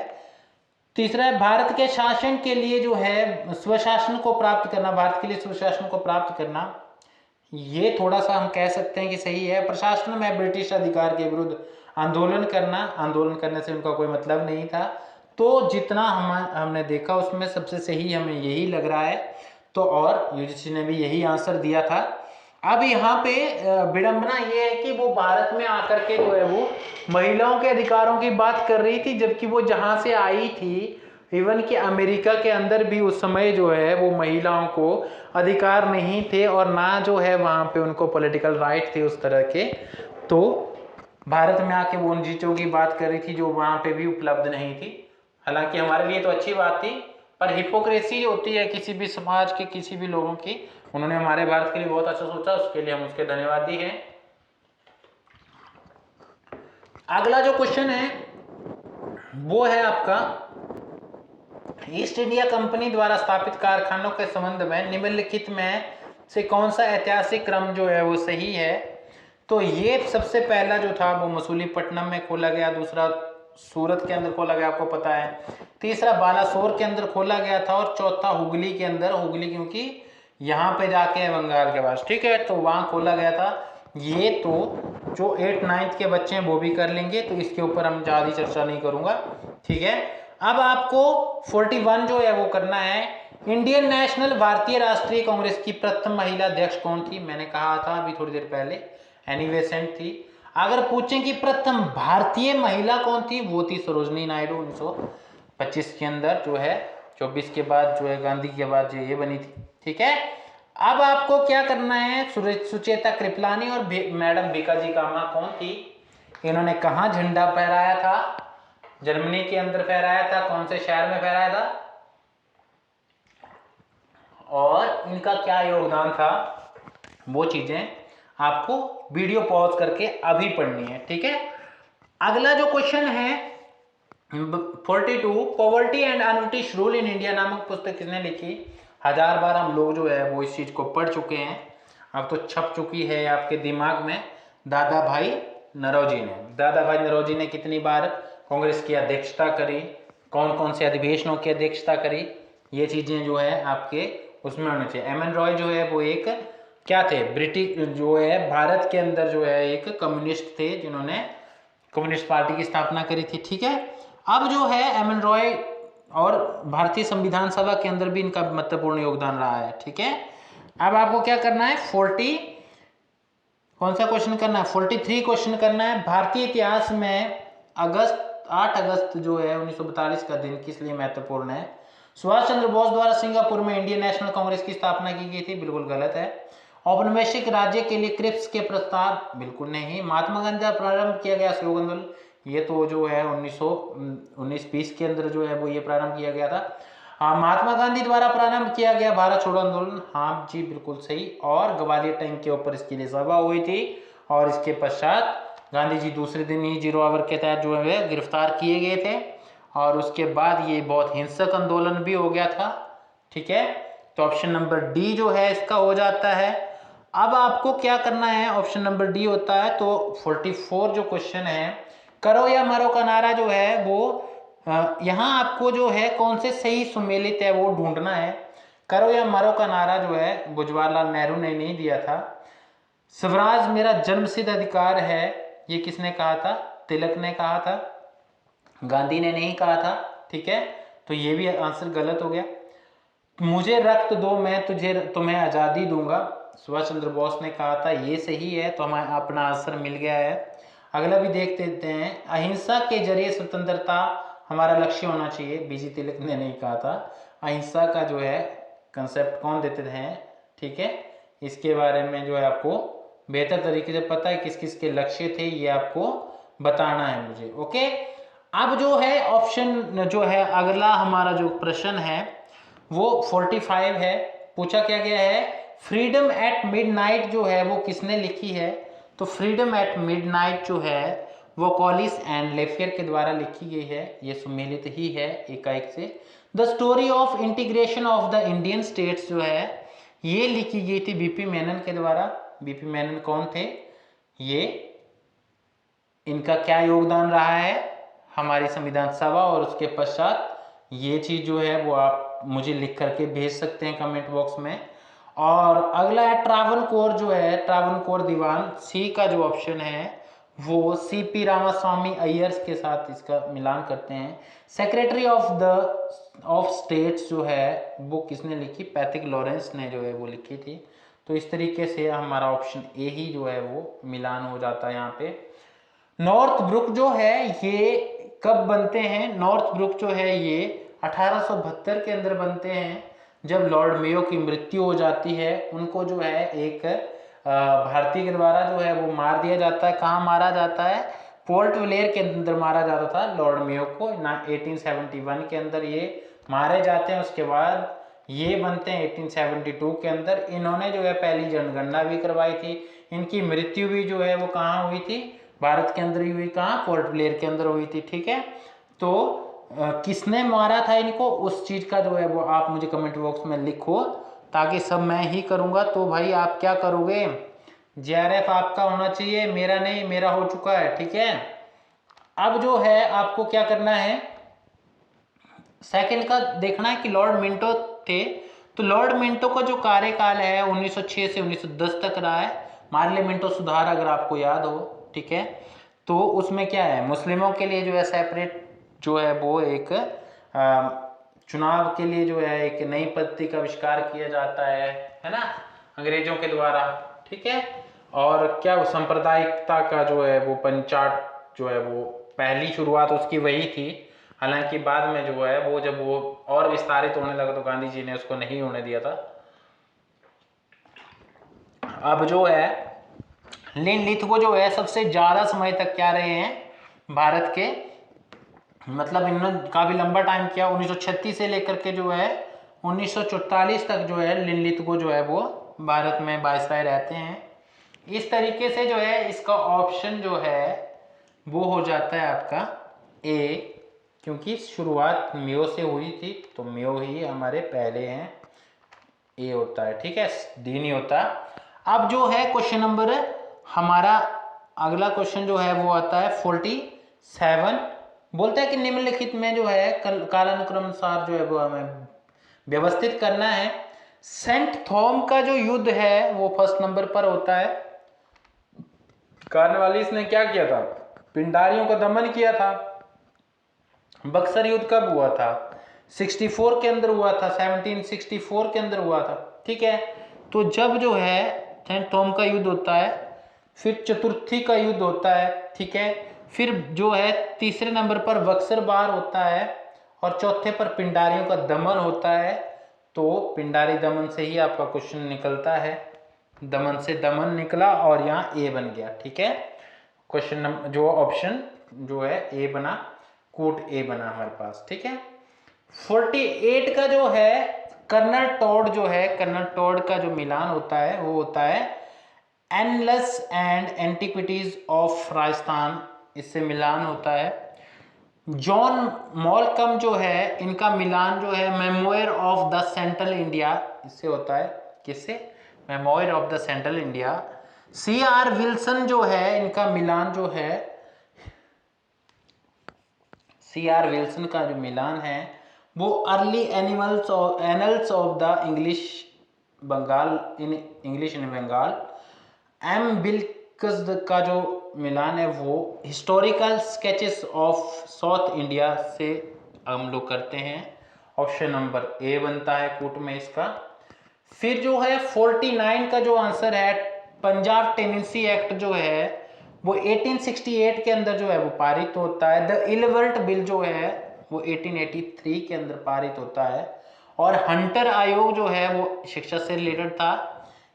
तीसरा है भारत के शासन के लिए जो है स्वशासन को प्राप्त करना, भारत के लिए स्वशासन को प्राप्त करना, ये थोड़ा सा हम कह सकते हैं कि सही है। प्रशासन में ब्रिटिश अधिकार के विरुद्ध आंदोलन करना, आंदोलन करने से उनका कोई मतलब नहीं था। तो जितना हमने देखा उसमें सबसे सही हमें यही लग रहा है। तो और यूजीसी ने भी यही आंसर दिया था। अब यहाँ पे विडंबना ये है कि वो भारत में आकर के जो है वो महिलाओं के अधिकारों की बात कर रही थी, जबकि वो जहाँ से आई थी इवन कि अमेरिका के अंदर भी उस समय जो है वो महिलाओं को अधिकार नहीं थे और ना जो है वहाँ पे उनको पॉलिटिकल राइट थे उस तरह के। तो भारत में आके वो उन चीज़ों की बात कर रही थी जो वहाँ पे भी उपलब्ध नहीं थी। हालांकि हमारे लिए तो अच्छी बात थी, पर हिपोक्रेसी होती है किसी भी समाज के, किसी भी लोगों की। उन्होंने हमारे भारत के लिए बहुत अच्छा सोचा, उसके लिए हम उसके धन्यवादी हैं। अगला जो क्वेश्चन है वो है आपका, ईस्ट इंडिया कंपनी द्वारा स्थापित कारखानों के संबंध में निम्नलिखित में से कौन सा ऐतिहासिक क्रम जो है वो सही है। तो ये सबसे पहला जो था वो मसूलीपट्टनम में खोला गया, दूसरा सूरत के अंदर खोला गया, आपको पता है, तीसरा बालासोर के अंदर खोला गया था, और चौथा हुगली के अंदर, हुगली क्योंकि यहाँ पे जाके है बंगाल के पास, ठीक है, तो वहाँ खोला गया था। ये तो जो 8th-9th के बच्चे हैं वो भी कर लेंगे, तो इसके ऊपर हम ज़्यादा चर्चा नहीं करूँगा, ठीक है। अब आपको 41 जो है वो करना है। इंडियन नेशनल, भारतीय राष्ट्रीय कांग्रेस की प्रथम महिला अध्यक्ष कौन थी? मैंने कहा था अभी थोड़ी देर पहले एनी बेसेंट थी। अगर पूछें कि प्रथम भारतीय महिला कौन थी, वो थी सरोजनी नायडू, 1925 के अंदर जो है, 24 के बाद जो है गांधी के बाद जो ये बनी थी, ठीक है। अब आपको क्या करना है, सुचेता कृपलानी और मैडम भीकाजी कामा कौन थी? इन्होंने कहाँ झंडा फहराया था? जर्मनी के अंदर फहराया था। कौन से शहर में फहराया था और इनका क्या योगदान था, वो चीजें आपको वीडियो पॉज करके अभी पढ़नी है, ठीक है। अगला जो क्वेश्चन है 42, poverty and un-British rule in India नामक पुस्तक किसने लिखी? 1000 बार हम लोग जो है वो इस चीज को पढ़ चुके हैं, अब तो छप चुकी है आपके दिमाग में। दादा भाई नौरोजी ने, दादा भाई नौरोजी ने कितनी बार कांग्रेस की अध्यक्षता करी, कौन कौन से अधिवेशनों की अध्यक्षता करी, ये चीजें जो है आपके उसमें होनी चाहिए। एम एन रॉय जो है वो एक क्या थे, ब्रिटिश जो है भारत के अंदर जो है एक कम्युनिस्ट थे, जिन्होंने कम्युनिस्ट पार्टी की स्थापना करी थी, ठीक है। अब जो है एम एन रॉय और भारतीय संविधान सभा के अंदर भी इनका महत्वपूर्ण योगदान रहा है, ठीक है। अब आपको क्या करना है, 40 कौन सा क्वेश्चन करना है, 43 क्वेश्चन करना है। भारतीय इतिहास में 8 अगस्त जो है 1942 का दिन किस लिए महत्वपूर्ण है? सुभाष चंद्र बोस द्वारा सिंगापुर में इंडियन नेशनल कांग्रेस की स्थापना की गई थी, बिल्कुल गलत है। औपनिवेशिक राज्य के लिए क्रिप्स के प्रस्ताव, बिल्कुल नहीं। महात्मा गांधी द्वारा प्रारंभ किया गया सहयोग आंदोलन, ये तो जो है 1920 के अंदर जो है वो ये प्रारंभ किया गया था। महात्मा गांधी द्वारा प्रारंभ किया गया भारत छोड़ो आंदोलन, हाँ जी बिल्कुल सही। और ग्वालियर टैंक के ऊपर इसके लिए सभा हुई थी, और इसके पश्चात गांधी जी दूसरे दिन ही 0 आवर के तहत जो है गिरफ्तार किए गए थे, और उसके बाद ये बहुत हिंसक आंदोलन भी हो गया था, ठीक है। तो ऑप्शन नंबर डी जो है इसका हो जाता है। अब आपको क्या करना है, ऑप्शन नंबर डी होता है। तो 44 जो क्वेश्चन है, करो या मरो का नारा जो है वो यहाँ आपको जो है कौन से सही सुमेलित है वो ढूंढना है। करो या मरो का नारा जो है वो जवाहरलाल नेहरू ने नहीं दिया था। स्वराज मेरा जन्मसिद्ध अधिकार है, ये किसने कहा था? तिलक ने कहा था, गांधी ने नहीं कहा था, ठीक है। तो ये भी आंसर गलत हो गया। मुझे रक्त दो मैं तुम्हें आज़ादी दूंगा, सुभाष चंद्र बोस ने कहा था, ये सही है। तो हमें अपना आंसर मिल गया है। अगला भी देख लेते हैं, अहिंसा के जरिए स्वतंत्रता हमारा लक्ष्य होना चाहिए, बीजी तिलक ने नहीं कहा था। अहिंसा का जो है कंसेप्ट कौन देते हैं, ठीक है, इसके बारे में जो है आपको बेहतर तरीके से पता है किस किस के लक्ष्य थे, ये आपको बताना है मुझे, ओके। अब जो है ऑप्शन जो है अगला हमारा जो प्रश्न है वो 45 है। पूछा क्या गया है, फ्रीडम एट मिडनाइट जो है वो किसने लिखी है? तो फ्रीडम एट मिडनाइट जो है वो कॉलिस एंड लेफियर के द्वारा लिखी गई है, ये सुमेलित ही है एकाएक से। The story of integration of the Indian states जो है ये लिखी गई थी बीपी मेनन के द्वारा। बीपी मेनन कौन थे? ये इनका क्या योगदान रहा है हमारी संविधान सभा और उसके पश्चात ये चीज़ जो है वो आप मुझे लिख करके भेज सकते हैं कमेंट बॉक्स में। और अगला है ट्रावणकोर जो है, ट्रावणकोर दीवान, सी का जो ऑप्शन है वो सीपी रामास्वामी अय्यर्स के साथ इसका मिलान करते हैं। सेक्रेटरी ऑफ स्टेट्स जो है वो किसने लिखी, पैथिक लॉरेंस ने जो है वो लिखी थी। तो इस तरीके से हमारा ऑप्शन ए ही जो है वो मिलान हो जाता है यहाँ पे। नॉर्थ ब्रुक जो है ये कब बनते हैं, नॉर्थ ब्रुक जो है ये 1872 के अंदर बनते हैं, जब लॉर्ड मेयो की मृत्यु हो जाती है। उनको जो है एक भारतीय के द्वारा जो है वो मार दिया जाता है। कहाँ मारा जाता है, पोर्ट ब्लेयर के अंदर मारा जाता था लॉर्ड मेयो को 1871 के अंदर ये मारे जाते हैं। उसके बाद ये बनते हैं 1872 के अंदर। इन्होंने जो है पहली जनगणना भी करवाई थी। इनकी मृत्यु भी जो है वो कहाँ हुई थी, भारत के अंदर ही हुई। कहाँ, पोर्ट ब्लेयर के अंदर हुई थी। ठीक है, तो किसने मारा था इनको, उस चीज का जो है वो आप मुझे कमेंट बॉक्स में लिखो, ताकि सब मैं ही करूंगा। तो भाई आप क्या करोगे, जेआरएफ आपका होना चाहिए, मेरा नहीं, मेरा हो चुका है। ठीक है, अब जो है आपको क्या करना है, सेकंड का देखना है कि लॉर्ड मिंटो थे। तो लॉर्ड मिंटो का जो कार्यकाल है 1906 से 1910 तक रहा है। मार्ले मिंटो सुधार अगर आपको याद हो, ठीक है, तो उसमें क्या है, मुस्लिमों के लिए जो है सेपरेट जो है वो एक चुनाव के लिए जो है एक नई पद्धति का आविष्कार किया जाता है ना, अंग्रेजों के द्वारा। ठीक है, और क्या सांप्रदायिकता का जो है वो पंचाट जो है वो पहली शुरुआत उसकी वही थी। हालांकि बाद में जो है वो जब वो और विस्तारित होने लगा तो गांधी जी ने उसको नहीं होने दिया था। अब जो है लिनलिथगो जो है सबसे ज्यादा समय तक क्या रहे हैं भारत के, मतलब इन्होंने काफी लंबा टाइम किया, 1936 से लेकर के जो है 1944 तक जो है लिनलिथगो जो है वो भारत में वायसराय रहते हैं। इस तरीके से जो है इसका ऑप्शन जो है वो हो जाता है आपका ए, क्योंकि शुरुआत मियो से हुई थी तो मियो ही हमारे पहले हैं, ए होता है। ठीक है, डी नहीं होता। अब जो है क्वेश्चन नंबर हमारा अगला क्वेश्चन जो है वो आता है 47, बोलता है कि निम्नलिखित में जो है कालानुक्रमानुसार जो है वो हमें व्यवस्थित करना है। सेंट थॉम का जो युद्ध है वो फर्स्ट नंबर पर होता है। कॉर्नवालिस ने क्या किया था, पिंडारियों का दमन किया था। बक्सर युद्ध कब हुआ था, 64 के अंदर हुआ था, 1764 के अंदर हुआ था। ठीक है, तो जब जो है सेंट थॉम का युद्ध होता है, फिर चतुर्थी का युद्ध होता है। ठीक है, फिर जो है तीसरे नंबर पर बक्सर बार होता है और चौथे पर पिंडारियों का दमन होता है। तो पिंडारी दमन से ही आपका क्वेश्चन निकलता है, दमन से दमन निकला और यहाँ ए बन गया। ठीक है, क्वेश्चन नंबर जो ऑप्शन जो है ए बना, कोट ए बना हमारे पास। ठीक है, 48 का जो है कर्नल टॉड जो है, कर्नल टॉड का जो मिलान होता है वो होता है annulus and antiquities of Rajasthan, इससे मिलान होता है। जॉन मॉलकम जो है इनका मिलान जो है memoir of the Central India, इससे होता है, किससे, memoir of the Central India. C R Wilson जो है इनका मिलान जो है, सी आर विल्सन का जो मिलान है वो early annals of the English Bengal, in English in Bengal. M Wilks का जो मिलान है वो historical sketches of south India से हम लोग करते हैं। ऑप्शन नंबर ए बनता है कूट में इसका। फिर जो है 49 का जो आंसर है, पंजाब टेनेंसी एक्ट जो है वो 1868 के अंदर जो है वो पारित होता है। द इलवर्ट बिल जो है वो 1883 के अंदर पारित होता है। और हंटर आयोग जो है वो शिक्षा से रिलेटेड था,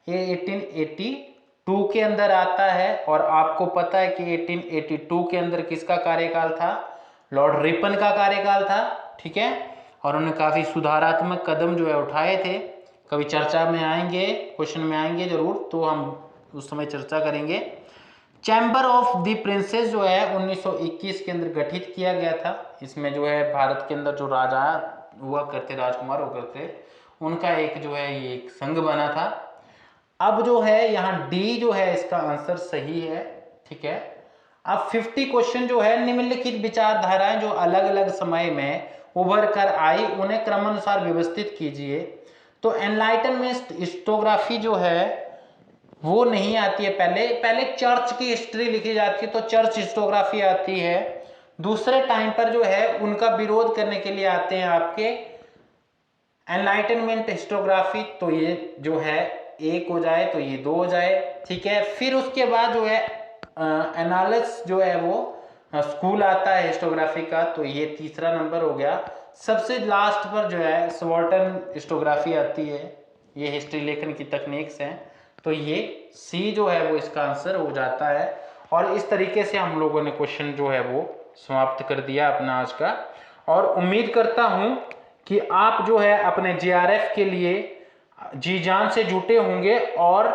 ये 1882 के अंदर आता है। और आपको पता है कि 1882 के अंदर किसका कार्यकाल था, लॉर्ड रिपन का कार्यकाल था। ठीक है, और उन्होंने काफी सुधारात्मक कदम जो है उठाए थे। कभी चर्चा में आएंगे, क्वेश्चन में आएंगे जरूर, तो हम उस समय चर्चा करेंगे। चैम्बर ऑफ द प्रिंसेस जो है 1921 के अंदर गठित किया गया था। इसमें जो है भारत के अंदर जो राजा हुआ करते, राजकुमार हुआ करते, उनका एक जो है ये एक संघ बना था। अब जो है यहाँ डी जो है इसका आंसर सही है। ठीक है, अब 50 क्वेश्चन जो है, निम्नलिखित विचारधाराएं जो अलग अलग समय में उभर कर आई, उन्हें क्रमानुसार व्यवस्थित कीजिए। तो एनलाइटनमेंट हिस्टोग्राफी जो है वो नहीं आती है, पहले चर्च की हिस्ट्री लिखी जाती है तो चर्च हिस्टोग्राफी आती है। दूसरे टाइम पर जो है उनका विरोध करने के लिए आते हैं आपके एनलाइटनमेंट हिस्टोग्राफी, तो ये जो है एक हो जाए तो ये दो हो जाए, ठीक है। फिर उसके बाद जो है एनालिस जो है वो स्कूल आता है हिस्टोग्राफी का, तो ये तीसरा नंबर हो गया। सबसे लास्ट पर जो है सबाल्टर्न हिस्टोग्राफी आती है, ये हिस्ट्री लेखन की तकनीक्स हैं, तो ये सी जो है वो इसका आंसर हो जाता है। और इस तरीके से हम लोगों ने क्वेश्चन जो है वो समाप्त कर दिया अपना आज का। और उम्मीद करता हूं कि आप जो है अपने जेआरएफ के लिए जी जान से जुटे होंगे और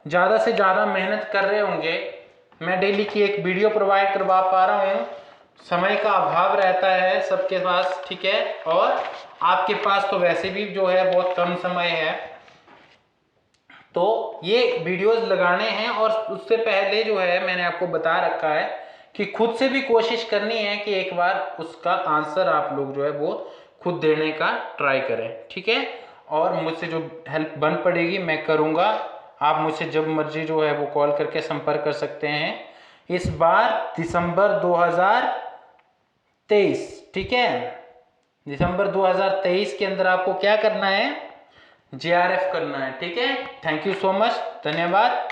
ज़्यादा से ज़्यादा मेहनत कर रहे होंगे। मैं डेली की एक वीडियो प्रोवाइड करवा पा रहा हूँ, समय का अभाव रहता है सबके पास, ठीक है, और आपके पास तो वैसे भी जो है बहुत कम समय है, तो ये वीडियोस लगाने हैं। और उससे पहले जो है मैंने आपको बता रखा है कि खुद से भी कोशिश करनी है कि एक बार उसका आंसर आप लोग जो है वो खुद देने का ट्राई करें, ठीक है। और मुझसे जो हेल्प बन पड़ेगी मैं करूँगा, आप मुझसे जब मर्जी जो है वो कॉल करके संपर्क कर सकते हैं। इस बार दिसंबर 2023, ठीक है, दिसंबर 2023 के अंदर आपको क्या करना है, जेआरएफ करना है, ठीक है। थैंक यू सो मच, धन्यवाद।